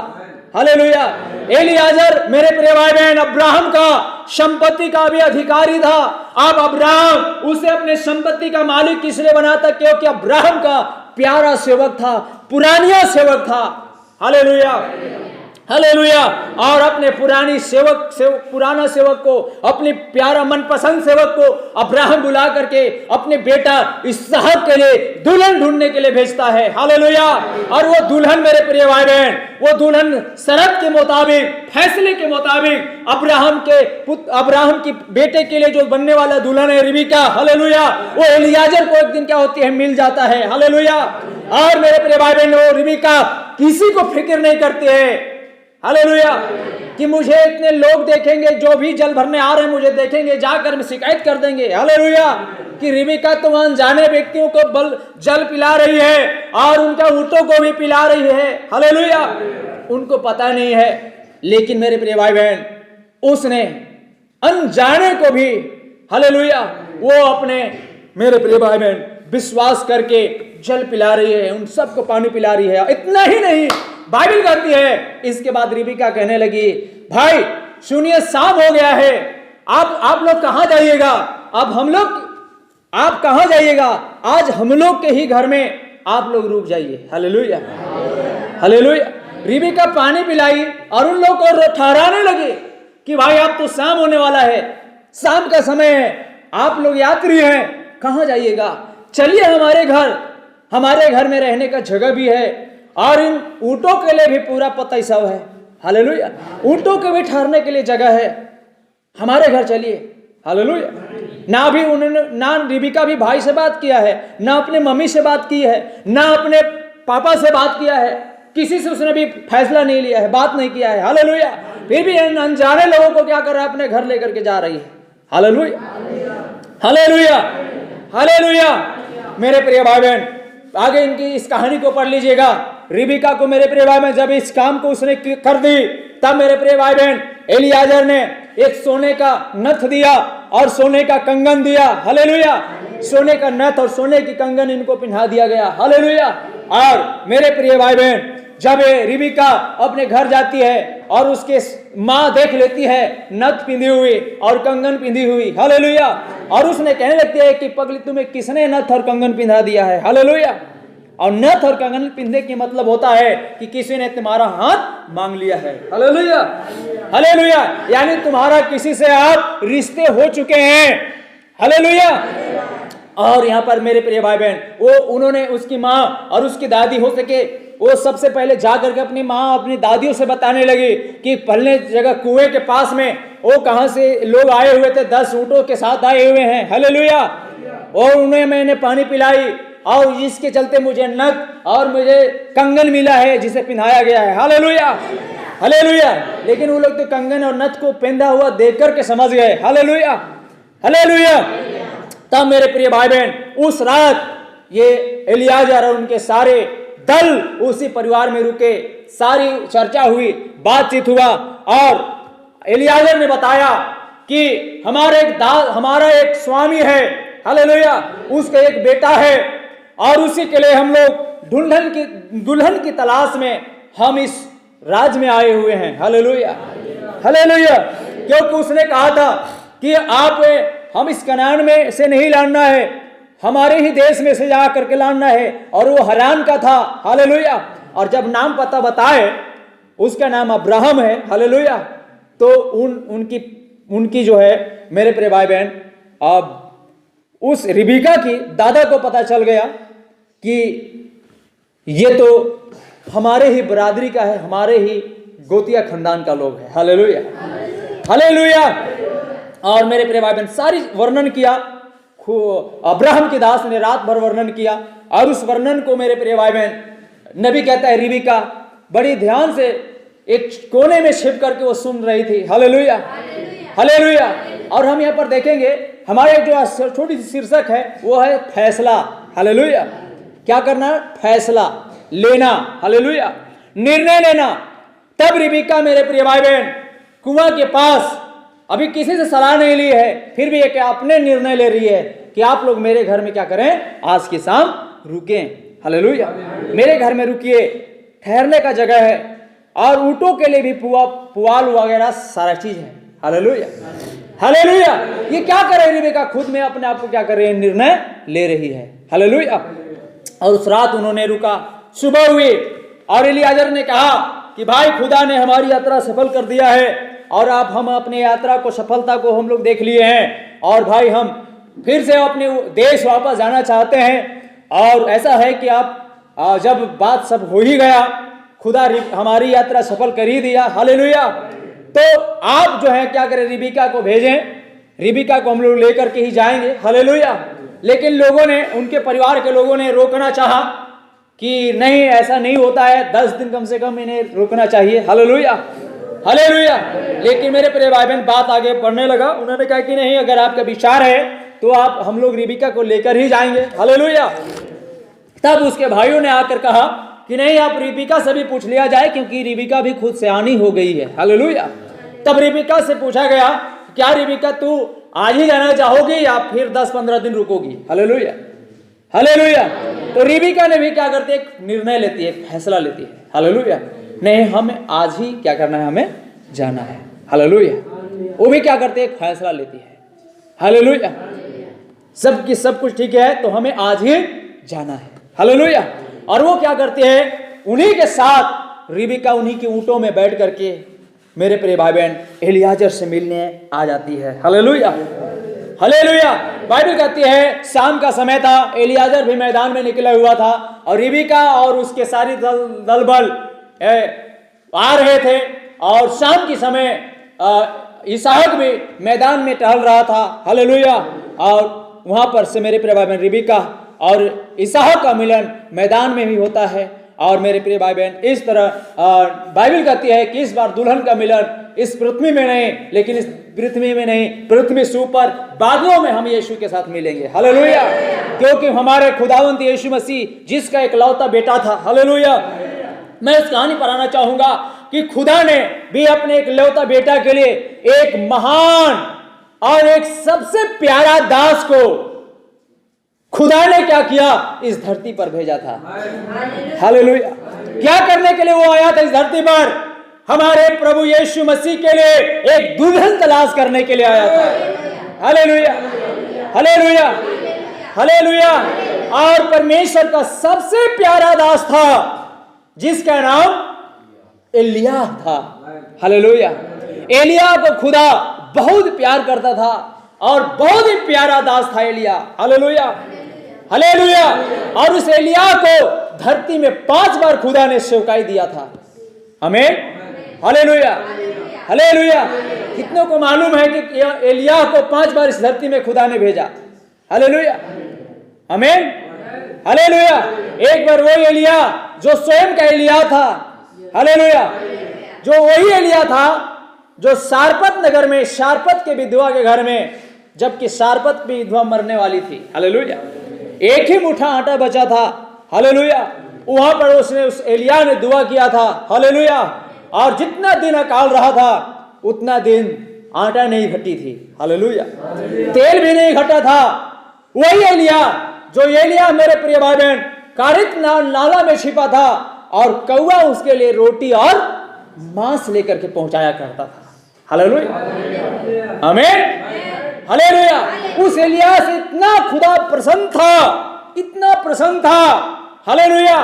हालेलुया। एलियाजर मेरे प्रिय भाई बहन अब्राहम का संपत्ति का भी अधिकारी था। अब अब्राहम उसे अपने संपत्ति का मालिक किसने बनाता? क्योंकि अब्राहम का प्यारा सेवक था, पुरानिया सेवक था। Hallelujah, hallelujah. और अपने पुराना सेवक को, अपने प्यारा मनपसंद सेवक को अब्राहम बुला करके अपने बेटा इसहाक के लिए दुल्हन ढूंढने के लिए भेजता है। हालेलुया। और वो दुल्हन मेरे प्रिय भाई बहन, वो दुल्हन शर्त के मुताबिक, फैसले के मुताबिक अब्राहम की बेटे के लिए जो बनने वाला दुल्हन है रिबका, हालेलुया, वो एलियाजर को एक दिन क्या होती है, मिल जाता है। हालेलुया। और मेरे प्रिय भाई बहन, वो रिबका किसी को फिक्र नहीं करती है। हालेलुया। कि मुझे इतने लोग देखेंगे, जो भी जल भरने आ रहे हैं मुझे देखेंगे, जाकर शिकायत कर देंगे। हालेलुया। कि रिबका तो अनजाने व्यक्तियों को जल पिला रही है और उनका ऊँटों को भी पिला रही है। हालेलुया। उनको पता नहीं है, लेकिन मेरे प्रिय भाई बहन, उसने अनजाने को भी, हालेलुया, वो अपने मेरे प्रिय भाई बहन विश्वास करके जल पिला रही है, उन सबको पानी पिला रही है। इतना ही नहीं, बाइबल कहती है इसके बाद रिबका कहने लगी, भाई सुनिए, शाम हो गया है, आप लोग कहां जाइएगा? आप कहां जाइएगा? आज हम लोग के ही घर में आप लोग रुक जाइए। Hallelujah, hallelujah. रिबका पानी पिलाई और उन लोग को ठहराने लगे कि भाई अब तो शाम होने वाला है, शाम का समय है, आप लोग यात्री हैं, कहां जाइएगा? चलिए हमारे घर में रहने का जगह भी है और इन ऊँटों के लिए भी पूरा पता सब है। हालेलुया। ऊँटों के भी ठहरने के लिए जगह है, हमारे घर चलिए। हालेलुया। ना रिबका भी भाई से बात किया है, ना अपने मम्मी से बात की है, ना अपने पापा से बात किया है, किसी से उसने भी फैसला नहीं लिया है, बात नहीं किया है। हालेलुया। फिर भी अनजाने लोगों को क्या कर रहा है, अपने घर लेकर के जा रही है। Hallelujah, hallelujah, hallelujah. मेरे प्रिय भाई बहन, आगे इनकी इस कहानी को पढ़ लीजिएगा। रिबका को मेरे प्रिय भाई बहन जब इस काम को उसने कर दी, तब मेरे प्रिय भाई बहन एलियाजर ने एक सोने का नथ दिया और सोने का कंगन दिया। हालेलुया। सोने का नथ और सोने की कंगन इनको पहना दिया गया। हालेलुया। और मेरे प्रिय भाई बहन, जब रिबका अपने घर जाती है और उसके माँ देख लेती है नथ पिंधी हुई और कंगन पिंधी हुई। हालेलुया। और उसने कहने लगती है कि पगली, तुम्हें किसने नथ और कंगन पिंधा दिया है? हालेलुया। और नथ और कंगन पिंधने की मतलब होता है कि किसी ने तुम्हारा हाथ मांग लिया है। Hallelujah, hallelujah. यानी तुम्हारा किसी से आप रिश्ते हो चुके हैं। हालेलुया। और यहाँ पर मेरे प्रिय भाई बहन, उन्होंने उसकी माँ और उसकी दादी, हो सके वो सबसे पहले जा करके अपनी माँ अपनी दादियों से बताने लगी कि पहले जगह कुएं के पास में वो कहाँ से लोग आए हुए थे, 10 ऊँटों के साथ आए हुए हैं। हालेलुया। और उन्हें मैंने पानी पिलाई और इसके चलते मुझे नथ और मुझे कंगन मिला है जिसे पहनाया गया है। Hallelujah, hallelujah. लेकिन वो लोग तो कंगन और नथ को पहना हुआ देख करके समझ गए। Hallelujah, hallelujah. तब मेरे प्रिय भाई बहन, उस रात ये एलियाजर और उनके सारे दल उसी परिवार में रुके, सारी चर्चा हुई, बातचीत हुआ और एलियाजर ने बताया कि हमारा एक स्वामी है, हालेलुया, उसका एक बेटा है और उसी के लिए हम लोग दुल्हन की तलाश में हम इस राज में आए हुए हैं। Hallelujah, hallelujah. क्योंकि उसने कहा था कि हम इस कनान में से नहीं लाना है, हमारे ही देश में से जा करके लाना है, और वो हरान का था। हालेलुया। और जब नाम पता बताए, उसका नाम अब्राहम है। हालेलुया। तो उनकी जो है मेरे प्रिय भाई बहन, अब उस रिबिका की दादा को पता चल गया कि ये तो हमारे ही बरादरी का है, हमारे ही गोतिया खानदान का लोग है। Hallelujah, hallelujah. और मेरे प्रिय भाई बहन, सारी वर्णन किया, अब्राहम के दास ने रात भर वर्णन किया, और उस वर्णन को मेरे प्रिय भाई बहन नबी कहता है रिबिका बड़ी ध्यान से एक कोने में छिप करके वो सुन रही थी। Hallelujah, hallelujah. और हम यहाँ पर देखेंगे, हमारे जो छोटी सी शीर्षक है वो है फैसला। हालेलुया। क्या करना है? फैसला लेना। हालेलुया, निर्णय लेना। तब रिबिका मेरे प्रिय भाई बहन कुआं के पास अभी किसी से सलाह नहीं ली है, फिर भी एक अपने निर्णय ले रही है कि आप लोग मेरे घर में क्या करें, आज की शाम रुकें। हालेलुया, मेरे घर में रुकिए, ठहरने का जगह है, और ऊँटों के लिए भी पुआल वगैरह सारा चीज है। Hallelujah, hallelujah. ये क्या कर रही है रिबेका? खुद में अपने आप को क्या कर रही है? निर्णय ले रही है। हालेलुया। और उस रात उन्होंने रुका। सुबह हुई और एलियाजर ने कहा कि भाई खुदा ने हमारी यात्रा सफल कर दिया है, और अब हम अपनी यात्रा को, सफलता को हम लोग देख लिए हैं, और भाई हम फिर से अपने देश वापस जाना चाहते हैं। और ऐसा है कि आप जब बात सब हो ही गया, खुदा हमारी यात्रा सफल कर ही दिया। हालेलुया। तो आप जो है क्या करें, रिबिका को भेजें, रिबिका को हम लोग लेकर के ही जाएंगे। हालेलुया। लेकिन लोगों ने, उनके परिवार के लोगों ने रोकना चाहा कि नहीं, ऐसा नहीं होता है, 10 दिन कम से कम इन्हें रुकना चाहिए। Hallelujah, hallelujah. लेकिन मेरे प्रिय भाई बहन बात आगे बढ़ने लगा। उन्होंने कहा कि नहीं, अगर आपका विचार है तो हम लोग रिबिका को लेकर ही जाएंगे। हालेलुया। तब उसके भाइयों ने आकर कहा कि नहीं, आप रिबिका से भी पूछ लिया जाए, क्योंकि रिबिका भी खुद सयानी हो गई है। हालेलुया। तब रिबिका से पूछा गया, क्या रिबिका तू आज ही जाना चाहोगी या फिर 10-15 दिन रुकोगी? Hallelujah, hallelujah. तो रिबिका ने भी क्या करती है? एक निर्णय लेती है, फैसला लेती है। हालेलुया। नहीं, हमें आज ही क्या करना है, हमें जाना है। हालेलुया। वो भी क्या करती है? एक फैसला लेती है। हालेलुया। सब कुछ ठीक है तो हमें आज ही जाना है। हालेलुया। और वो क्या करती है? उन्हीं के साथ रिबिका उन्हीं के ऊंटों में बैठ करके मेरे प्रिय भाई बहन एलियाजर से मिलने आ जाती है। Hallelujah, hallelujah. बाइबल कहती है शाम का समय था, एलियाजर भी मैदान में निकला हुआ था, और रिबिका और उसके सारी दल बल आ रहे थे। और शाम के समय इसहाक भी मैदान में टहल रहा था। हालेलुया। और वहां पर से मेरे प्रिय भाई बहन रिबिका और इसहाक का मिलन मैदान में भी होता है। और मेरे प्रिय भाई बहन इस तरह बाइबल कहती है कि इस बार दुल्हन का मिलन इस पृथ्वी में नहीं, लेकिन इस पृथ्वी में नहीं, पृथ्वी से ऊपर बादलों में हम यीशु के साथ मिलेंगे। हालेलुया। क्योंकि हमारे खुदावंत यीशु मसीह जिसका इकलौता बेटा था। हालेलुया। मैं इस कहानी पर आना चाहूंगा कि खुदा ने भी अपने इकलौता बेटा के लिए एक महान और एक सबसे प्यारा दास को खुदा ने क्या किया? इस धरती पर भेजा था। हालेलुया। क्या करने के लिए वो आया था इस धरती पर? हमारे प्रभु यीशु मसीह के लिए एक दुल्हन तलाश करने के लिए आया था। Hallelujah, hallelujah, hallelujah. और परमेश्वर का सबसे प्यारा दास था जिसका नाम एलिय्याह था। हालेलुया। एलिय्याह को खुदा बहुत प्यार करता था और बहुत ही प्यारा दास था एलिय्याह। Hallelujah, hallelujah. और उस एलिय्याह को धरती में 5 बार खुदा ने सेवकाई दिया था। आमीन, हालेलुया, हालेलुया। कितनों को मालूम है कि एलिय्याह को 5 बार इस धरती में खुदा ने भेजा? हालेलुया, आमीन, हालेलुया। एक बार वो एलिय्याह जो स्वयं का एलिय्याह था, हालेलुया, जो वही एलिय्याह था जो सारपत नगर में सारपत के विधवा के घर में, जबकि सारपत की विधवा मरने वाली थी। हालेलुया। एक ही मुट्ठा आटा बचा था। हालेलुया। वहां पर उसने उस एलिय्याह ने दुआ किया था। हालेलुया। और जितना दिन अकाल रहा था उतना दिन आटा नहीं घटी थी, हालेलुया, तेल भी नहीं घटा था। वही एलिया जो एलिया मेरे प्रिय भाई बहन कारित नाला में छिपा था और कौवा उसके लिए रोटी और मांस लेकर के पहुंचाया करता था, हालेलुया, आमीन, हालेलुया। उस एलिया से इतना खुदा प्रसन्न था, इतना प्रसन्न था, हालेलुया,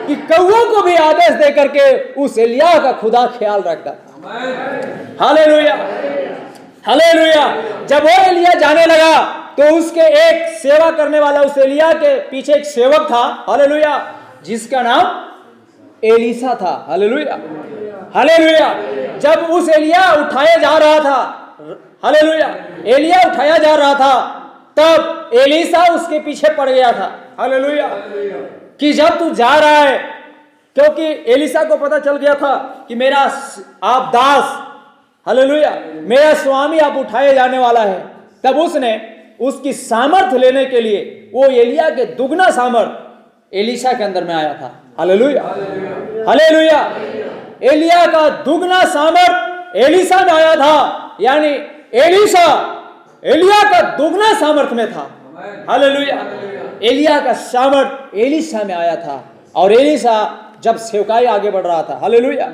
कि कौवों को भी आदेश दे करके उस एलिया का खुदा ख्याल रखता था, हालेलुया, हालेलुया। जब वो एलिया जाने लगा तो उसके एक सेवा करने वाला, उस एलिया के पीछे एक सेवक था, हालेलुया, जिसका नाम एलीसा था, हालेलुया, हालेलुया। जब उस एलिया उठाया जा रहा था, हालेलुया, एलिया उठाया जा रहा था, तब एलीसा उसके पीछे पड़ गया था, हालेलुया, कि जब तू जा रहा है, क्योंकि एलीसा को पता चल गया था कि मेरा आप दास, हालेलुया, मेरा स्वामी आप उठाए जाने वाला है। तब उसने उसकी सामर्थ लेने के लिए वो एलिया के दुगना सामर्थ एलीशा के अंदर में आया था, हालेलुया, हालेलुया। एलिया का दुगना सामर्थ एलीशा में आया था, यानी एलीशा एलिया का दुगना सामर्थ में था, हालेलुया। एलिया का सामर्थ एलीशा में आया था और एलीशा जब सेवकाई आगे बढ़ रहा था, हालेलुया,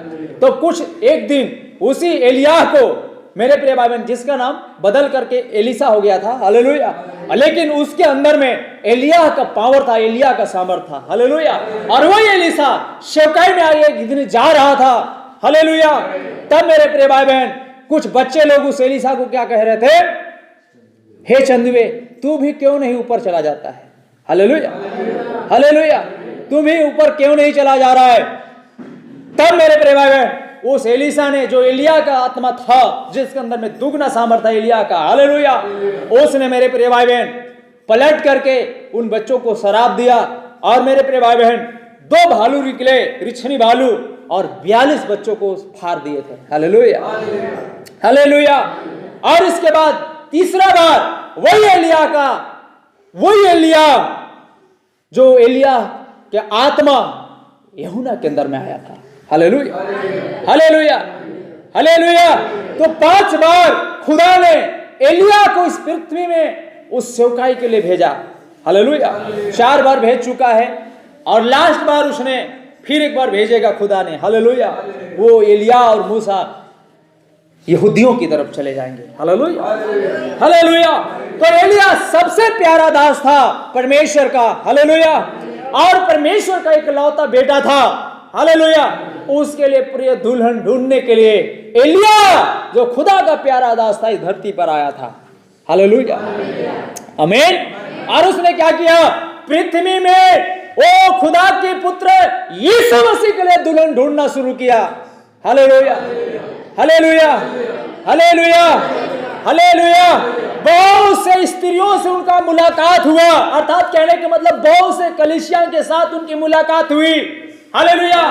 तो कुछ एक दिन उसी एलिया को मेरे प्रिय भाई बहन, जिसका नाम बदल करके एलीसा हो गया था, हालेलुया, लेकिन उसके अंदर में एलिया का पावर था, एलिया का सामर्थ था, हालेलुया। और वही एलीसा सेवकाई में आगे जा रहा था, हालेलुया। तब मेरे प्रिय भाई बहन कुछ बच्चे लोग उस एलीसा को क्या कह रहे थे, हे चंदुए तू भी क्यों नहीं ऊपर चला जाता है, हालेलुया, हालेलुया, तू भी ऊपर क्यों नहीं चला जा रहा है। तब मेरे प्रिय भाई बहन उस एलीसा ने, जो एलिया का आत्मा था, जिसके अंदर में दुगना सामर्थ था एलिया का, हालेलुया, उसने मेरे प्रिय भाई बहन पलट करके उन बच्चों को शराब दिया और मेरे प्रिय भाई बहन 2 भालू निकले, रिछनी भालू, और 42 बच्चों को फाड़ दिए थे, हालेलुया, हालेलुया। और इसके बाद तीसरा बार वही एलिया जो एलिया के आत्मा यूहन्ना के अंदर में आया था, हालेलुया, हालेलुया, हालेलुया। तो 5 बार खुदा ने एलिया को इस पृथ्वी में उस सेवकाई के लिए भेजा, हालेलुया। 4 बार भेज चुका है और लास्ट बार उसने फिर एक बार भेजेगा खुदा ने, हालेलुया। वो एलिया और मूसा यहूदियों की तरफ चले जाएंगे, हालेलुया, हालेलुया। तो एलिया सबसे प्यारा दास था परमेश्वर का, हालेलुया, और परमेश्वर का इकलौता बेटा था, हालेलुया। उसके लिए प्रिय दुल्हन ढूंढने के लिए एलिया जो खुदा का प्यारा दास था इस धरती पर आया था, हालेलुया, आमीन। और उसने क्या किया, पृथ्वी में वो खुदा के पुत्र यीशु मसीह के लिए दुल्हन ढूंढना शुरू किया, हालेलुया, हालेलुया, हालेलुया, हालेलुया। बहुत से स्त्रियों से उनका मुलाकात हुआ, अर्थात कहने के मतलब बहुत से कलीसिया के साथ उनकी मुलाकात हुई, हालेलुया।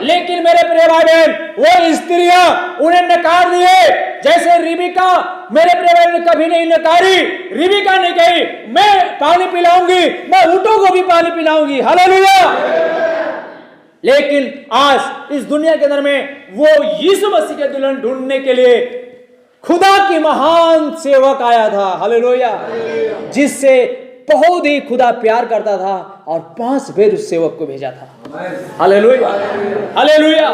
लेकिन मेरे प्रिय भाई बहन वो स्त्रियां उन्हें नकार दिए, जैसे रिबिका मेरे प्रिय भाई ने कभी नहीं नकारी। रिबिका ने कही मैं पानी पिलाऊंगी, मैं ऊंटों को भी पानी पिलाऊंगी, हालेलुया। लेकिन आज इस दुनिया के अंदर में वो यीशु मसीह के दुल्हन ढूंढने के लिए खुदा की महान सेवक आया था, हालेलुया, जिससे बहुत ही खुदा प्यार करता था और 5 बेर उस सेवक को भेजा था, हालेलुया, हालेलुया।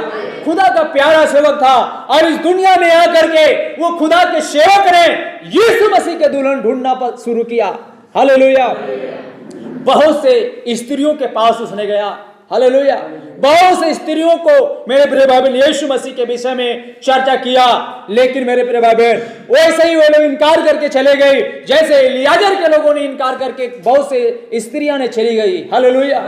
खुदा का प्यारा सेवक था और इस दुनिया में आकर के वो खुदा के सेवक ने यीशु मसीह के दुल्हन ढूंढना शुरू किया, हालेलुया। बहुत से स्त्रियों के पास उसने गया, हालेलुया। बहुत से स्त्रियों को मेरे प्रिय भाई बहन यीशु मसीह के विषय में चर्चा किया, लेकिन मेरे प्रिय भाई बहन वैसे ही वे लोग इनकार करके चले गए, जैसे इलियाजर के लोगों ने इनकार करके बहुत से स्त्रियां ने चली गई, हालेलुया,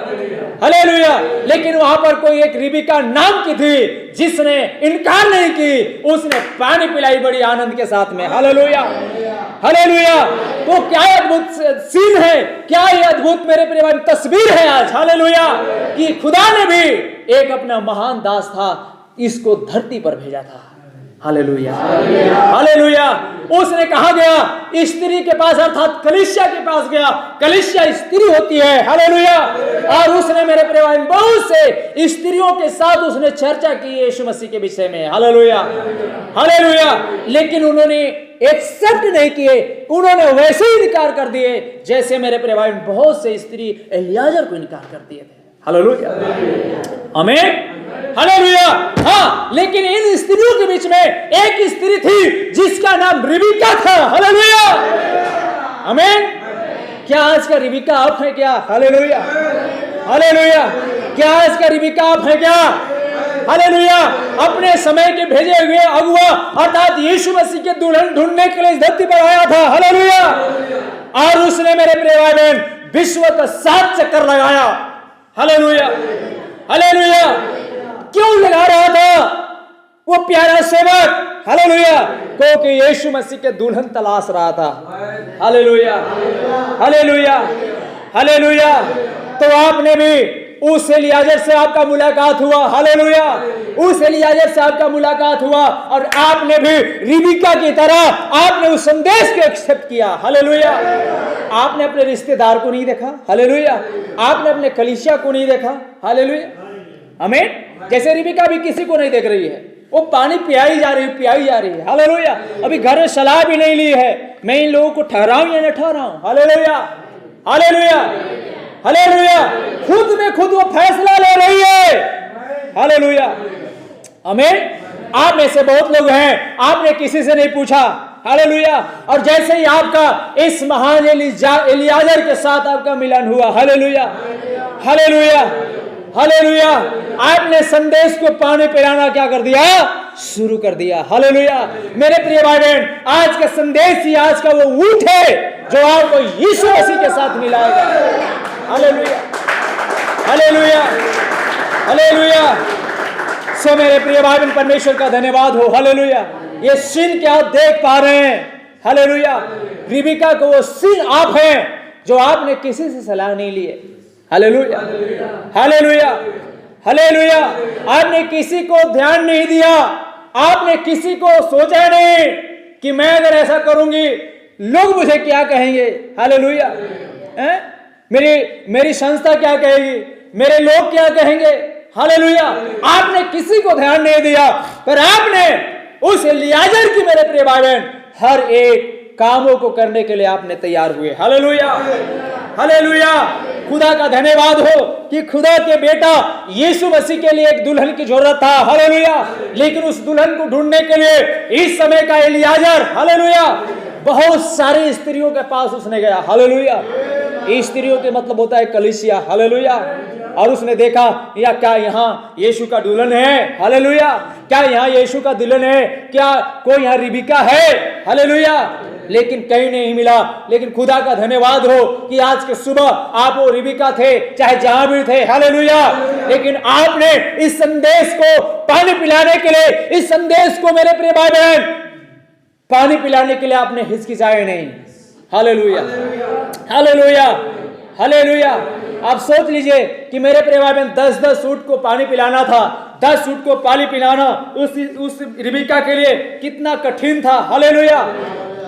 हालेलुया। लेकिन वहां पर कोई एक रिबिका नाम की थी जिसने इनकार नहीं की, उसने पानी पिलाई बड़ी आनंद के साथ में, हालेलुया, हालेलुया। तो क्या अद्भुत सीन है, क्या ये अद्भुत मेरे प्रिय भाई तस्वीर है आज, हालेलुया, कि खुदा ने भी एक अपना महान दास था इसको धरती पर भेजा था, हालेलुया, हालेलुया। उसने कहा गया स्त्री के पास, अर्थात कलीसिया के पास गया। कलीसिया स्त्री होती है, हालेलुया। और उसने मेरे परिवार में बहुत से स्त्रियों के साथ उसने चर्चा की यीशु मसीह के विषय में, हालेलुया, हालेलुया। लेकिन उन्होंने एक्सेप्ट नहीं किए, उन्होंने वैसे ही इनकार कर दिए जैसे मेरे परिवार में बहुत से स्त्री एलियाजर को इनकार कर दिए थे, हालेलुया, आमीन, हालेलुया। हाँ, लेकिन इन स्त्रियों के बीच में एक स्त्री थी जिसका नाम रिबिका था, हालेलुया, आमीन। क्या आज का रिबिका आप है क्या? Hallelujah, hallelujah. क्या आज का रिबिका आप है क्या? हालेलुया। अपने समय के भेजे हुए अगुआ अर्थात यीशु मसीह के दुल्हन ढूंढने के लिए इस धरती पर आया था, हालेलुया। और उसने मेरे प्रिय बहन विश्व का 7 चक्कर लगाया, हालेलुया, हालेलुया। क्यों लगा रहा था वो प्यारा सेवक? हालेलुया, क्योंकि यीशु मसीह के दुल्हन तलाश रहा था, हालेलुया, हालेलुया, हालेलुया। तो आपने भी उस एलियाजर से आपका मुलाकात हुआ, हालेलुया, उस एलियाजर से आपका मुलाकात हुआ और आपने भी रिबिका की तरह आपने उस संदेश को एक्सेप्ट किया, हालेलुया। आपने अपने रिश्तेदार को नहीं देखा, हालेलुया, आपने अपने कलीसिया को नहीं देखा, हालेलुया, आमीन। जैसे रिबिका भी किसी को नहीं देख रही है, वो पानी पियाई जा रही है, हालेलुया। अभी घर में सलाह भी नहीं ली है, मैं इन लोगों को ठहराऊं या न ठहराऊं, हालेलुया, हालेलुया, हालेलुया। खुद में खुद वो फैसला ले रही है, हालेलुया, आमीन। आप में से बहुत लोग हैं, आपने किसी से नहीं पूछा, हालेलुया। और जैसे ही आपका इस महान एलियाजर के साथ आपका मिलन हुआ, हालेलुया, हालेलुया, हालेलुया, आपने संदेश को पानी पिलाना क्या कर दिया? शुरू कर दिया, हालेलुया। मेरे प्रिय भाई बहन, आज का संदेश ही आज का वो ऊंट है जो आपको यीशु मसीह के साथ मिलाएगा, हालेलुया, हालेलुया, हालेलुया। सो मेरे प्रिय भाई बहन, परमेश्वर का धन्यवाद हो, हालेलुया। ये सीन क्या आप देख पा रहे हैं, हालेलुया। रिबिका को वो सीन आप हैं जो आपने किसी से सलाह नहीं ली है, हालेलुया, हालेलुया, हालेलुया। आपने किसी को ध्यान नहीं दिया, आपने किसी को सोचा नहीं कि मैं अगर ऐसा करूंगी लोग मुझे क्या कहेंगे, हालेलुया, मेरी संस्था क्या कहेगी, मेरे लोग क्या कहेंगे, हालेलुया। आपने किसी को ध्यान नहीं दिया, पर आपने उस एलियाजर की, मेरे प्रिय भाई बहन, हर एक कामों को करने के लिए आपने तैयार हुए, हालेलुया, हालेलुया। खुदा का धन्यवाद हो कि खुदा के बेटा यीशु मसीह के लिए एक दुल्हन की जरूरत था, हालेलुया। लेकिन उस दुल्हन को ढूंढने के लिए इस समय का एलियाजर, हालेलुया, बहुत सारी स्त्रियों के पास उसने गया, हालेलुया। स्त्रियों के मतलब होता है कलीसिया, हालेलुया। और उसने देखा या क्या यहाँ यीशु का दुल्हन है, हालेलुया, क्या यहाँ यीशु का दुल्हन है, क्या कोई यहाँ रिबिका है, हालेलुया। लेकिन कहीं नहीं मिला। लेकिन खुदा का धन्यवाद हो कि आज के सुबह आप वो रिबिका थे, चाहे जहां भी थे, हालेलुया। लेकिन आपने इस संदेश को पानी पिलाने के लिए, इस संदेश को मेरे प्रिय भाई बहन पानी पिलाने के लिए आपने हिचकिचाए नहीं, हालेलुया, हालेलुया, हालेलुया। आप सोच लीजिए कि मेरे प्रिय भाई बहन 10-10 ऊंट को पानी पिलाना था, 10 ऊंट को पानी पिलाना उस रिबिका के लिए कितना कठिन था, हालेलुया,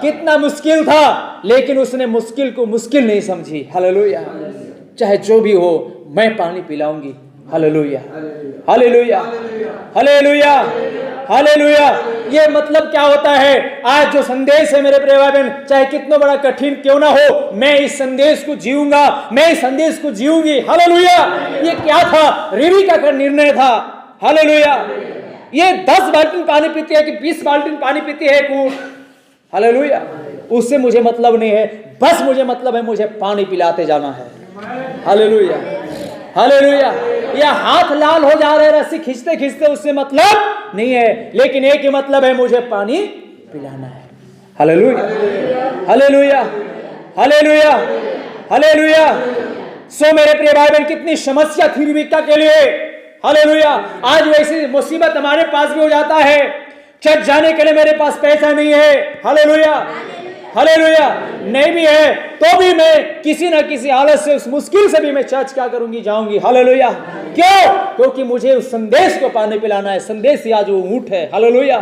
कितना मुश्किल था। लेकिन उसने मुश्किल को मुश्किल नहीं समझी, हालेलुया। चाहे जो भी हो मैं पानी पिलाऊंगी, हालेलुया, हालेलुया, हालेलुया, हालेलुया। ये मतलब क्या होता है? आज जो संदेश है मेरे प्रिय भाई बहन, चाहे कितना बड़ा कठिन क्यों ना हो, मैं इस संदेश को जीऊंगा, मैं इस संदेश को जीऊंगी, हालेलुया। ये क्या था? रिबिका का निर्णय था, हालेलुया। ये 10 बाल्टी पानी पीती है कि 20 बाल्टी पानी पीती है एक ऊंट, हालेलुया, उससे मुझे मतलब नहीं है। बस मुझे मतलब है मुझे पानी पिलाते जाना है, हालेलुया, हालेलुया। या हाथ लाल हो जा रहे रस्सी खींचते खींचते, उससे मतलब नहीं है। लेकिन एक ही मतलब है, मुझे पानी पिलाना है, हालेलुया, हालेलुया, हालेलुया, हालेलुया। सो मेरे प्रिय भाई बहन, कितनी समस्या थी रिबिका के लिए, हालेलुया। आज वैसी मुसीबत हमारे पास भी हो जाता है। चर्च जाने के लिए मेरे पास पैसा नहीं है, हालेलुया, हालेलुया, नहीं भी है तो भी मैं किसी ना किसी हालत से, उस मुश्किल से भी मैं चर्च क्या करूंगी, जाऊंगी, हालेलुया। क्यों? क्योंकि मुझे उस संदेश को पानी पिलाना है। संदेश ही आज वो ऊंट है, हालेलुया,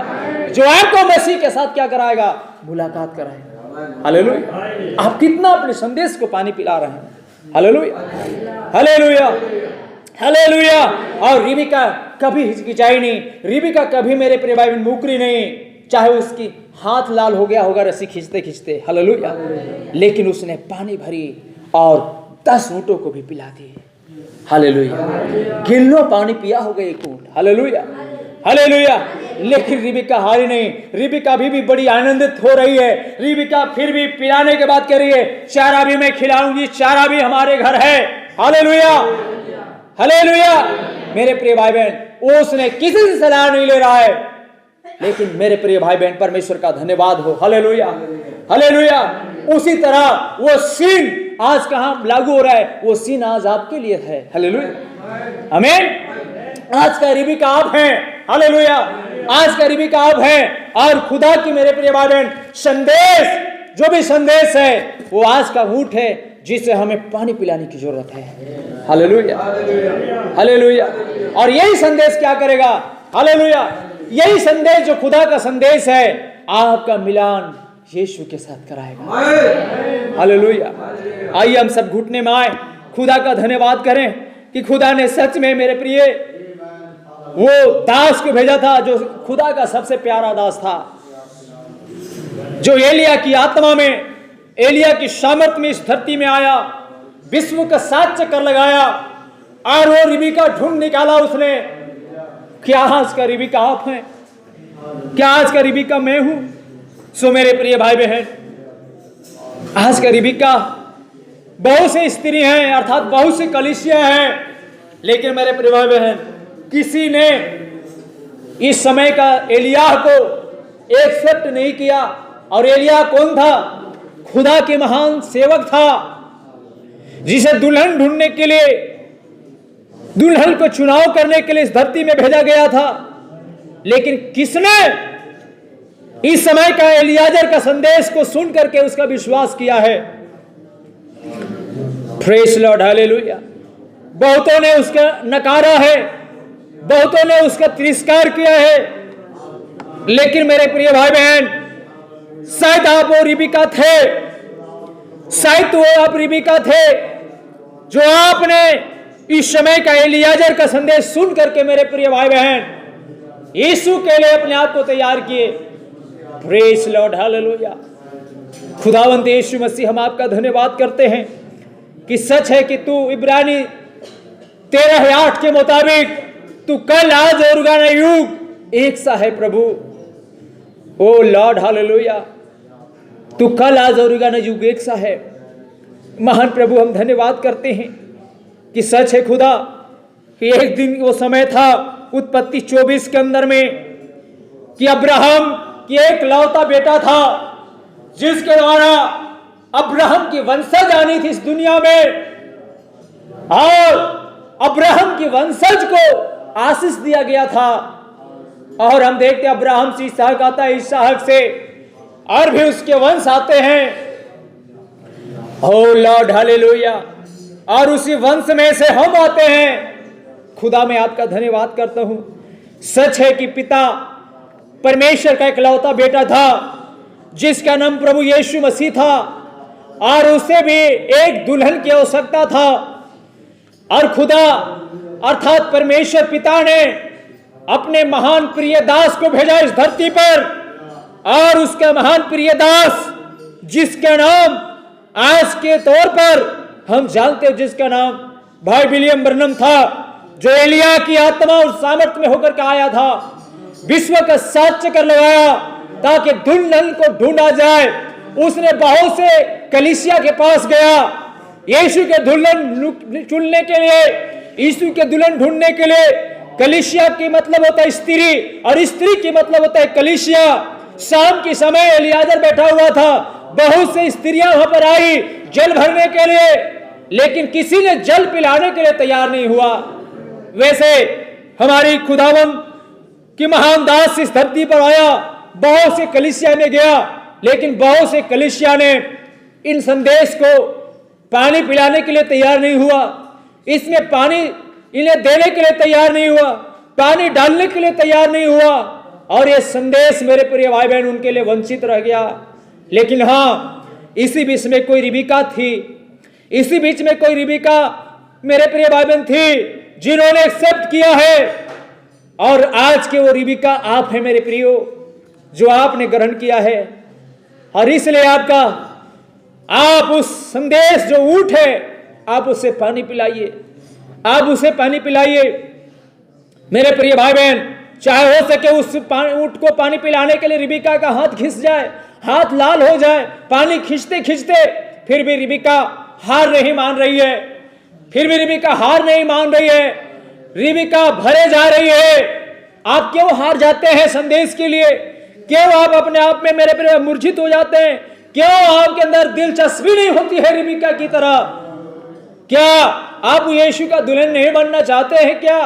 जो आपको मसीह के साथ क्या कराएगा, मुलाकात कराएगा। हालेलुया। आप कितना अपने संदेश को पानी पिला रहे हैं। Hallelujah, hallelujah, hallelujah. और रिबिका कभी हिचकिचाई नहीं, रिबिका कभी मेरे प्रिय भाई मुकरी नहीं, चाहे उसकी हाथ लाल हो गया होगा रस्सी खींचते खींचते। हालेलुया। लेकिन उसने पानी भरी और 10 ऊँटों को भी पिला दिए। हालेलुया। गिल्लो पानी पिया होगा एक ऊँट। Hallelujah, hallelujah. लेकिन रिबिका हारी नहीं, रिबिका अभी भी बड़ी आनंदित हो रही है। रिबिका फिर भी पिलाने के बाद कह रही है, चारा भी मैं खिलाऊंगी, चारा भी हमारे घर है। Hallelujah, hallelujah. मेरे प्रिय भाई बहन, उसने किसी से सलाह नहीं ले रहा है, लेकिन मेरे प्रिय भाई बहन परमेश्वर का धन्यवाद हो। Hallelujah, hallelujah. उसी तरह वो सीन आज कहां लागू हो रहा है, वो सीन आज आपके लिए है। हालेलुया, आमीन। आज का रिबिका आप हैं। हालेलुया, आज का रिबिका आप हैं। और खुदा की मेरे प्रिय भाई बहन संदेश, जो भी संदेश है वो आज का ऊँट है जिसे हमें पानी पिलाने की जरूरत है। Hallelujah, hallelujah. और यही संदेश क्या करेगा, हालेलुया, यही संदेश जो खुदा का संदेश है आपका मिलान यीशु के साथ कराएगा। हालेलुया। आइए हम सब घुटने में आए, खुदा का धन्यवाद करें कि खुदा ने सच में मेरे प्रिय वो दास को भेजा था, जो खुदा का सबसे प्यारा दास था, जो एलिया की आत्मा में, एलिया की सामर्थ में इस धरती में आया, विश्व का 7 चक्कर लगाया और वो रिबिका ढूंढ निकाला उसने। क्या आज का रिबिका आप हैं? क्या आज का रिबिका मैं हूं? सो मेरे प्रिय भाई बहन, आज का रिबिका बहुत से स्त्री हैं, अर्थात बहुत सी कलीसिया हैं, लेकिन मेरे प्रिय भाई बहन किसी ने इस समय का एलिया को एक्सेप्ट नहीं किया। और एलिया कौन था? खुदा के महान सेवक था, जिसे दुल्हन ढूंढने के लिए, दुल्हन को चुनाव करने के लिए इस धरती में भेजा गया था। लेकिन किसने इस समय का एलियाजर का संदेश को सुन करके उसका विश्वास किया है? Praise Lord, hallelujah. बहुतों ने उसका नकारा है, बहुतों ने उसका तिरस्कार किया है। लेकिन मेरे प्रिय भाई बहन, शायद आप वो रिबिका थे, शायद वो आप रिबिका थे जो आपने इस समय का एलियाजर का संदेश सुन करके मेरे प्रिय भाई बहन यीशु के लिए अपने आप को तैयार किए। Praise Lord, hallelujah. खुदावंत यीशु मसीह, हम आपका धन्यवाद करते हैं कि सच है कि तू इब्रानी 13:8 के मुताबिक तू कल, आज और गाना युग एक सा है प्रभु। ओ लॉर्ड, हालेलुया। तू कल, आज और गाना युग एक सा है। महान प्रभु, हम धन्यवाद करते हैं कि सच है खुदा कि एक दिन वो समय था उत्पत्ति 24 के अंदर में कि अब्राहम की एक लौता बेटा था, जिसके द्वारा अब्राहम की वंशज आनी थी इस दुनिया में, और अब्राहम की वंशज को आशीष दिया गया था। और हम देखते अब्राहम से इसहाक आता है, इसहाक से और भी उसके वंश आते हैं। ओ लॉर्ड, हालेलुया। और उसी वंश में से हम आते हैं। खुदा, मैं आपका धन्यवाद करता हूं। सच है कि पिता परमेश्वर का इकलौता बेटा था, जिसका नाम प्रभु यीशु मसीह था, और उसे भी एक दुल्हन की आवश्यकता था। और खुदा अर्थात परमेश्वर पिता ने अपने महान प्रिय दास को भेजा इस धरती पर, और उसका महान प्रिय दास, जिसका नाम आज के तौर पर हम जानते हैं, जिसका नाम भाई विलियम ब्रनम था, जो एलिया की आत्मा और सामर्थ में होकर के आया था, विश्व का 7 चक्कर लगाया ताकि दुल्हन को ढूंढा जाए। उसने बहुत से कलीसिया के पास गया यीशु के दुल्हन चुनने के लिए, यीशु के दुल्हन ढूंढने के लिए। कलीसिया की मतलब होता है स्त्री, और स्त्री की मतलब होता है कलीसिया। शाम के समय एलियाजर बैठा हुआ था, बहुत से स्त्रियां वहां पर आई जल भरने के लिए, लेकिन किसी ने जल पिलाने के लिए तैयार नहीं हुआ। वैसे हमारी खुदावंद कि महान दास इस धरती पर आया, बहुत से कलीसिया में गया, लेकिन बहुत से कलीसिया ने इन संदेश को पानी पिलाने के लिए तैयार नहीं हुआ, इसमें पानी इन्हें देने के लिए तैयार नहीं हुआ, पानी डालने के लिए तैयार नहीं हुआ। और ये संदेश मेरे प्रिय भाई बहन उनके लिए वंचित रह गया। लेकिन हाँ, इसी बीच में कोई रिबिका थी, इसी बीच में कोई रिबिका मेरे प्रिय भाई बहन थी जिन्होंने एक्सेप्ट किया है। और आज के वो रिबिका आप है मेरे प्रियो, जो आपने ग्रहण किया है। और इसलिए आप उस संदेश जो ऊंट है, आप उसे पानी पिलाइए, आप उसे पानी पिलाइए मेरे प्रिय भाई बहन। चाहे हो सके उस ऊंट को पानी पिलाने के लिए रिबिका का हाथ घिस जाए, हाथ लाल हो जाए, पानी खींचते खींचते, फिर भी रिबिका हार नहीं मान रही है, फिर भी रिबिका हार नहीं मान रही है, रिबिका भरे जा रही है। आप क्यों हार जाते हैं संदेश के लिए? क्यों आप अपने आप में मेरे प्रिय मूर्छित हो जाते हैं? क्यों आपके अंदर दिलचस्पी नहीं होती है रिबिका की तरह? क्या आप यीशु का दुल्हन नहीं बनना चाहते हैं क्या?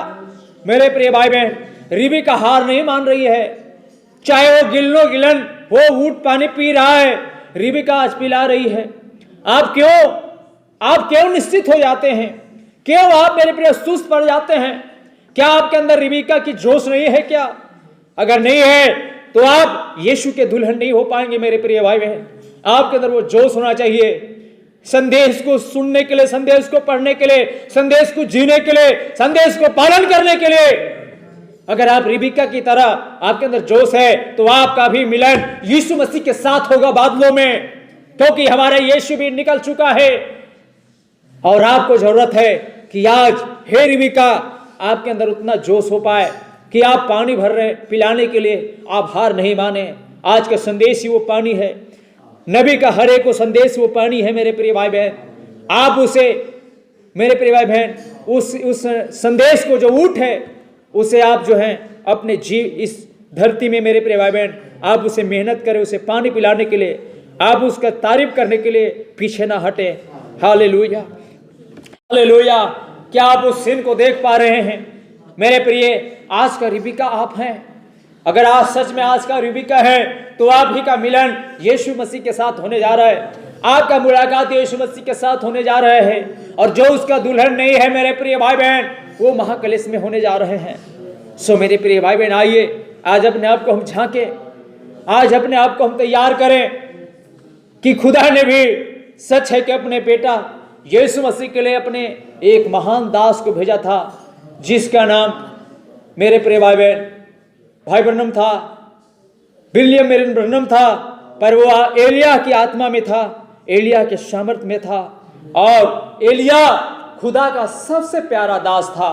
मेरे प्रिय भाई बहन, रिबिका हार नहीं मान रही है। चाहे वो गिल्लो गिलन वो ऊंट पानी पी रहा है, रिबिका आज पिला रही है। आप क्यों निश्चित हो जाते हैं? क्यों आप मेरे प्रिय सुस्त पड़ जाते हैं? क्या आपके अंदर रिबिका की जोश नहीं है क्या? अगर नहीं है तो आप यीशु के दुल्हन नहीं हो पाएंगे मेरे प्रिय भाई बहन। आपके अंदर वो जोश होना चाहिए संदेश को सुनने के लिए, संदेश को पढ़ने के लिए, संदेश को जीने के लिए, संदेश को पालन करने के लिए। अगर आप रिबिका की तरह आपके अंदर जोश है तो आपका भी मिलन यीशु मसीह के साथ होगा बादलों में, क्योंकि हमारा यीशु भी निकल चुका है। और आपको जरूरत है कि आज हे रिबिका आपके अंदर उतना जोश हो पाए कि आप पानी भर रहे पिलाने के लिए आप हार नहीं माने। आज का संदेश ही वो पानी है, नबी का हर एक संदेश वो पानी है मेरे प्रिय भाई बहन। आप उसे मेरे प्रिय भाई बहन उस संदेश को जो ऊंट है उसे आप जो है अपने इस धरती में मेरे प्रिय भाई बहन आप उसे मेहनत करें, उसे पानी पिलाने के लिए, आप उसका तारीफ करने के लिए पीछे ना हटे। Hallelujah, hallelujah. क्या आप उस सीन को देख पा रहे हैं मेरे प्रिय? आज का रिबिका आप हैं। अगर आज सच में आज का रिबिका है तो आप ही का मिलन यीशु मसीह के साथ होने जा रहा है, आपका मुलाकात यीशु मसीह के साथ होने जा रहा है। और जो उसका दुल्हन नहीं है मेरे प्रिय भाई बहन, वो महाकलेश में होने जा रहे हैं। सो मेरे प्रिय भाई बहन, आइए आज अपने आप को हम झांके, आज अपने आप को हम तैयार करें कि खुदा ने भी सच है कि अपने बेटा यीशु मसीह के लिए अपने एक महान दास को भेजा था, जिसका नाम मेरे प्रिय भाई बहन भाई ब्रनम था, विलियम मेरिन ब्रनम था। पर वो एलिया की आत्मा में था, एलिया के सामर्थ में था, और एलिया खुदा का सबसे प्यारा दास था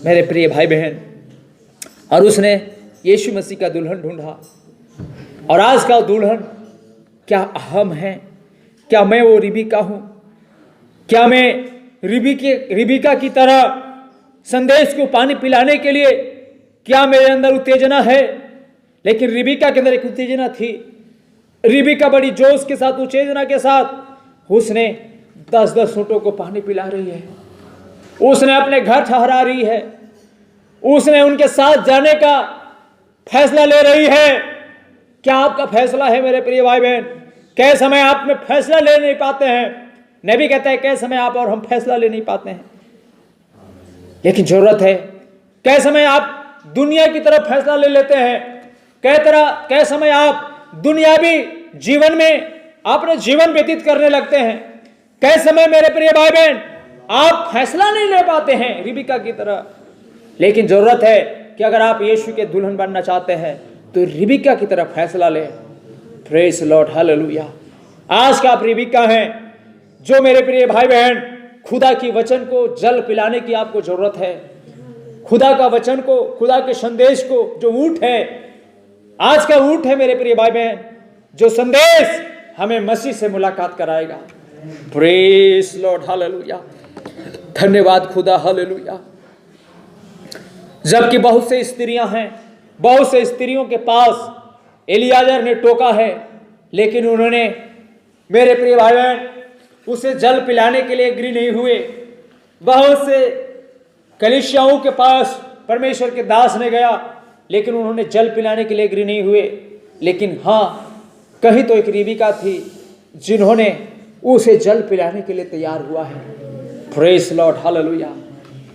मेरे प्रिय भाई बहन। और उसने यीशु मसीह का दुल्हन ढूंढा। और आज का दुल्हन क्या हम हैं? क्या मैं वो रिबिका हूं? क्या मैं रिबिका की तरह संदेश को पानी पिलाने के लिए क्या मेरे अंदर उत्तेजना है? लेकिन रिबिका के अंदर एक उत्तेजना थी। रिबिका बड़ी जोश के साथ, उत्तेजना के साथ उसने 10-10 ऊँटों को पानी पिला रही है, उसने अपने घर ठहरा रही है, उसने उनके साथ जाने का फैसला ले रही है। क्या आपका फैसला है मेरे प्रिय भाई बहन? कई समय आप में फैसला ले नहीं पाते हैं। नबी कहता है कई समय आप और हम फैसला ले नहीं पाते हैं, लेकिन जरूरत है। कई समय आप दुनिया की तरफ फैसला ले लेते हैं, कई समय आप दुनियावी जीवन में अपने जीवन व्यतीत करने लगते हैं। कई समय मेरे प्रिय भाई बहन आप फैसला नहीं ले पाते हैं रिबिका की तरह। लेकिन जरूरत है कि अगर आप यीशु के दुल्हन बनना चाहते हैं तो रिबिका की तरह फैसला लें। Praise Lord, hallelujah. आज का आप रिबिका हैं जो मेरे प्रिय भाई बहन खुदा की वचन को जल पिलाने की आपको जरूरत है। खुदा का वचन को, खुदा के संदेश को, जो ऊंट है, आज का ऊंट है मेरे प्रिय भाई बहन, जो संदेश हमें मसीह से मुलाकात कराएगा। Praise Lord, hallelujah. धन्यवाद खुदा, हालेलुया। जबकि बहुत से स्त्रियां हैं, बहुत से स्त्रियों के पास एलियाजर ने टोका है, लेकिन उन्होंने मेरे प्रिय भाई बहन उसे जल पिलाने के लिए एग्री नहीं हुए। बहुत से कलीसियाओं के पास परमेश्वर के दास ने गया, लेकिन उन्होंने जल पिलाने के लिए एग्री नहीं हुए। लेकिन हाँ, कहीं तो एक रिबिका थी जिन्होंने उसे जल पिलाने के लिए तैयार हुआ है। Praise Lord, hallelujah.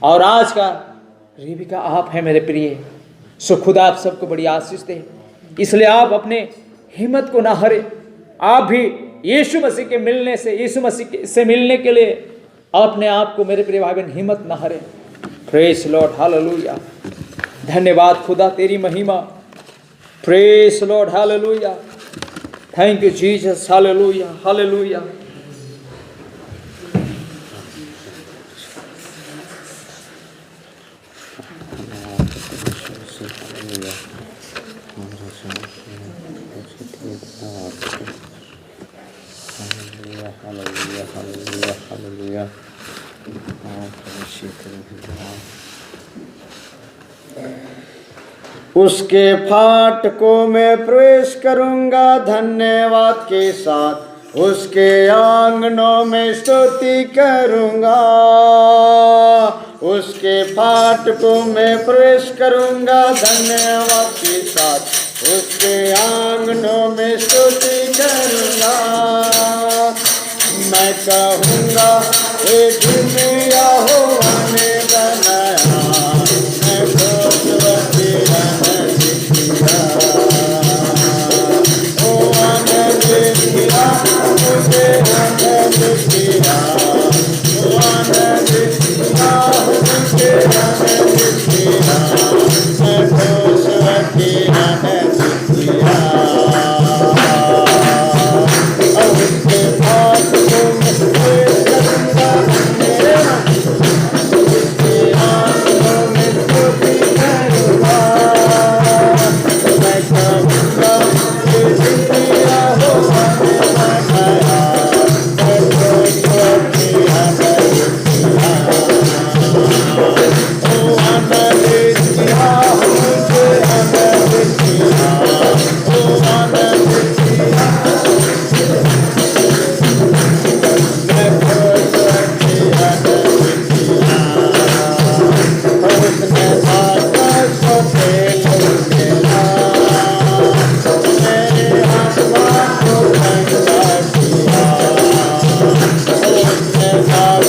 और आज का रिबिका आप हैं मेरे प्रिय। सो खुदा आप सबको बड़ी आशीष दे। इसलिए आप अपने हिम्मत को ना हारे। आप भी यीशु मसीह के मिलने से, यीशु मसीह से मिलने के लिए अपने आप को, मेरे प्रिय भाई बहन, हिम्मत ना हारे। Praise Lord, hallelujah. धन्यवाद खुदा, तेरी महिमा। Praise Lord, hallelujah. Thank you Jesus, hallelujah, hallelujah. उसके फाटकों में प्रवेश करूंगा धन्यवाद के साथ, उसके आंगनों में स्तुति करूंगा। उसके फाटकों में प्रवेश करूंगा धन्यवाद के साथ, उसके आंगनों में स्तुति करूंगा। मैं कहूँगा हे दुनिया हो ने बनाया, मैं खुशवती ओ आनंद किया मुझे, आनंद किया, ओ आनंद किया मुझे, आनंद किया, मैं खुशवती आनंद किया। उसके फाटकों में प्रवेश करूंगा, उसके आंगनों में स्तुति करूंगा। मैं कहूँगा हे दुनिया हो बनाया, मैं खुशवती आनंद किया, ओ आनंद किया मुझे, आनंद किया, ओ आनंद किया, मैं खुशवती आनंद किया। उसने आकाश को खेल खेला, मेरे आत्मा को ठंडा किया। उसने आकाश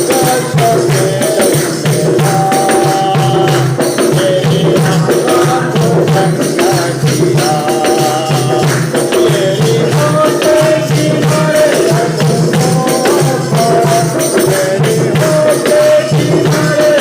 को खेल खेला, मेरे आत्मा को ठंडा किया। मेरी होठे किनारे मेरी होठे किनारे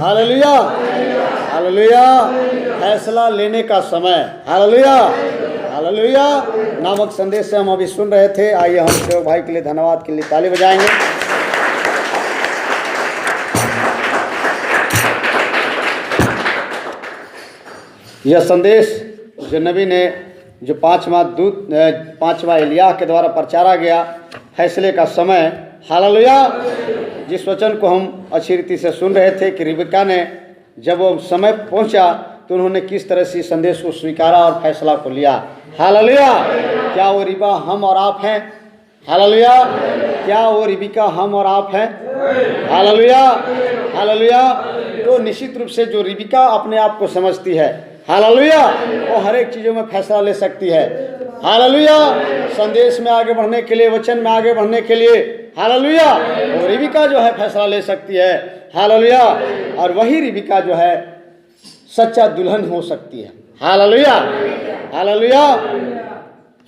हालेलुया, हालेलुया। फैसला लेने का समय, हालेलुया, हालेलुया नामक संदेश से हम अभी सुन रहे थे। आइए हम सेवक भाई के लिए धन्यवाद के लिए ताली बजाएंगे। यह संदेश जो नबी ने, जो पांचवा एलिय्याह के द्वारा प्रचारा गया, फैसले का समय, हालेलुया। जिस वचन को हम अच्छी रीति से सुन रहे थे कि रिबका ने जब वो समय पहुंचा तो उन्होंने किस तरह से संदेश को स्वीकारा और फैसला को लिया, हालेलुया। क्या वो रिबा हम और आप हैं? हालेलुया। क्या वो रिबका हम और आप हैं? Hallelujah, hallelujah. तो निश्चित रूप से जो रिबका अपने आप को समझती है, हालेलुया, वो हर एक चीज़ों में फैसला ले सकती है। हालेलुया। संदेश में आगे बढ़ने के लिए, वचन में आगे बढ़ने के लिए, हालेलुया। और रिबिका जो है फैसला ले सकती है, हालेलुया। और वही रिबिका जो है सच्चा दुल्हन हो सकती है, हालेलुया, हालेलुया।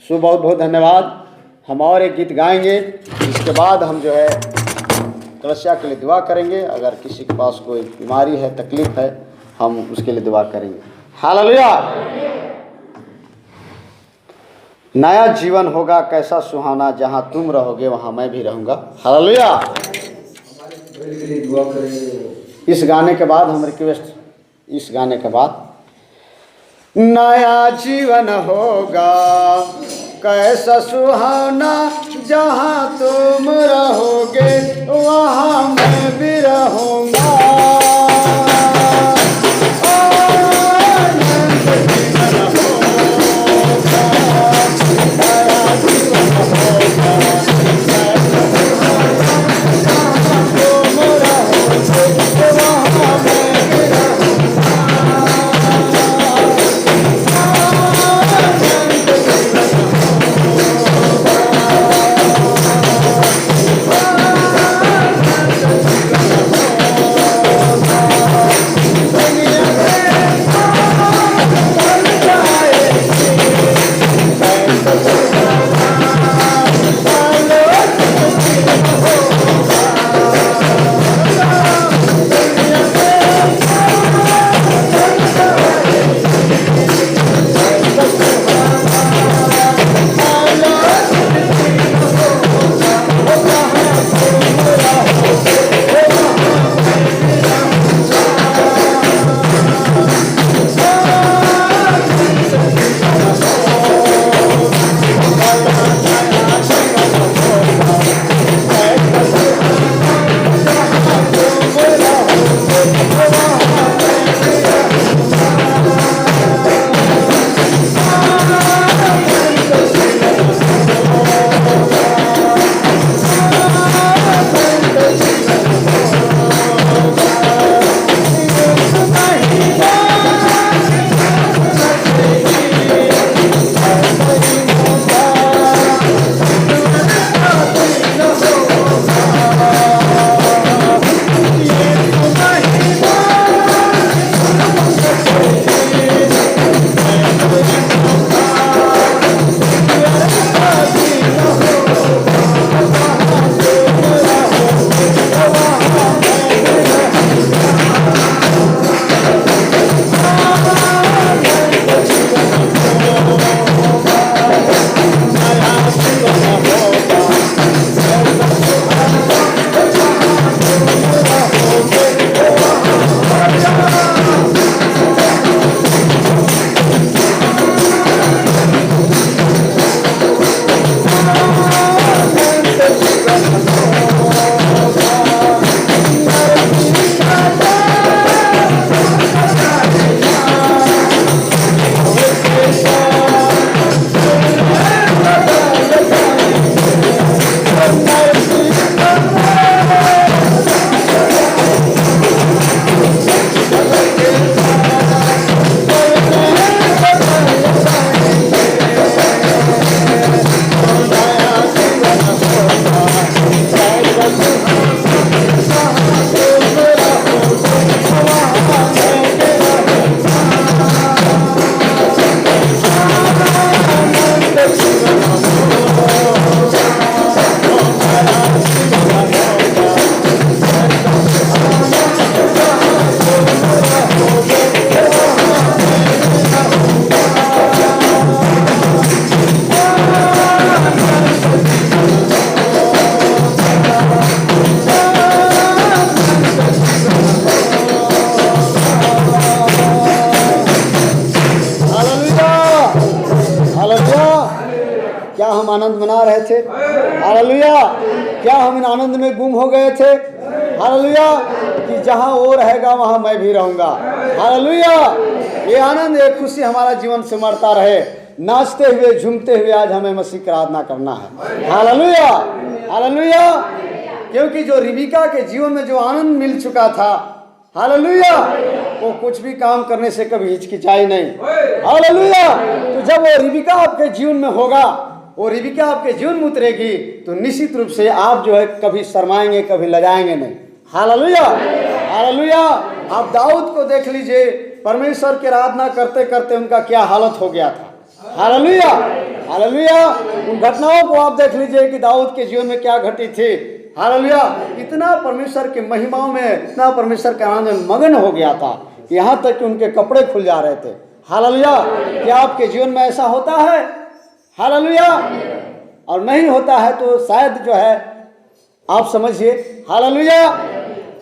सो बहुत बहुत धन्यवाद। हम और एक गीत गाएंगे, इसके बाद हम जो है कलसिया के लिए दुआ करेंगे। अगर किसी के पास कोई बीमारी है, तकलीफ है, हम उसके लिए दुआ करेंगे, हालेलुया। नया जीवन होगा कैसा सुहाना, जहां तुम रहोगे वहां मैं भी रहूंगा, हालेलुया। इस गाने के बाद हम रिक्वेस्ट, इस गाने के बाद नया जीवन होगा कैसा सुहाना, जहां तुम रहोगे वहां मैं भी रहूंगा। हम आनंद मना रहे थे, हालेलुया। क्या हम इन आनंद में गुम हो गए थे, हालेलुया, कि जहां वो रहेगा वहां मैं भी रहूंगा, हालेलुया। ये आनंद, ये खुशी हमारा जीवन से मरता रहे, नाचते हुए झूमते हुए आज हमें मसीह की आराधना करना है, हालेलुया, हालेलुया। क्योंकि जो रिबिका के जीवन में जो आनंद मिल चुका था, हालेलुया, वो कुछ भी काम करने से कभी हिचकिचाई नहीं। हालेलुया। तो जब वो रिबिका आपके जीवन में होगा, वो रिबिका आपके जीवन में उतरेगी, तो निश्चित रूप से आप जो है कभी शर्माएंगे, कभी लजाएंगे नहीं। Hallelujah, hallelujah. आप दाऊद को देख लीजिए, परमेश्वर की आराधना करते करते उनका क्या हालत हो गया था। Hallelujah, hallelujah. उन घटनाओं को आप देख लीजिए कि दाऊद के जीवन में क्या घटी थी। हालेलुया। इतना परमेश्वर की महिमाओं में, इतना परमेश्वर के आनंद में मगन हो गया था, यहाँ तक कि उनके कपड़े खुल जा रहे थे। हालेलुया। क्या आपके जीवन में ऐसा होता है? हालेलुया। और नहीं होता है तो शायद जो है आप समझिए। Hallelujah,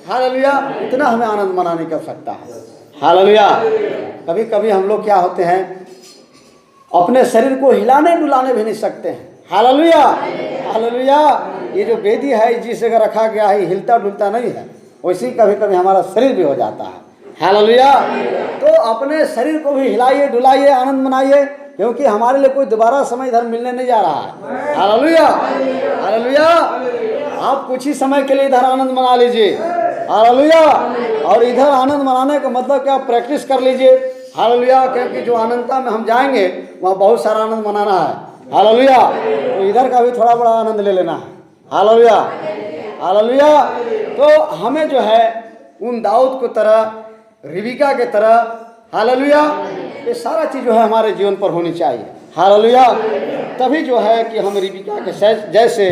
hallelujah. इतना हमें आनंद मनाने की आवश्यकता है। हालेलुया। कभी कभी हम लोग क्या होते हैं, अपने शरीर को हिलाने डुलाने भी नहीं सकते हैं। Hallelujah, hallelujah. ये जो वेदी है जिस जगह रखा गया है, हिलता डुलता नहीं है, वैसे कभी कभी हमारा शरीर भी हो जाता है। हालेलुया। तो अपने शरीर को भी हिलाइए डुलाइए, आनंद मनाइए, क्योंकि हमारे लिए कोई दोबारा समय इधर मिलने नहीं जा रहा है। Hallelujah, hallelujah. आप कुछ ही समय के लिए इधर आनंद मना लीजिए। हालेलुया। और इधर आनंद मनाने का मतलब क्या, प्रैक्टिस कर लीजिए। हालेलुया। क्योंकि जो अनंतता में हम जाएंगे वहाँ बहुत सारा आनंद मनाना है। हालेलुया। तो इधर का भी थोड़ा बड़ा आनंद ले लेना है। Hallelujah, hallelujah. तो हमें जो है उन दाऊद को तरह, रिबिका के तरह, हालेलुया, ये सारा चीज़ जो है हमारे जीवन पर होनी चाहिए। हालेलुया। तभी जो है कि हम रिबिका के जैसे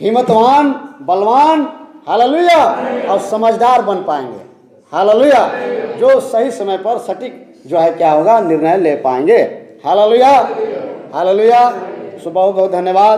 हिम्मतवान, बलवान, हालेलुया, और समझदार बन पाएंगे। हालेलुया। जो सही समय पर सटीक जो है क्या होगा, निर्णय ले पाएंगे। Hallelujah, hallelujah. सो बहुत बहुत धन्यवाद।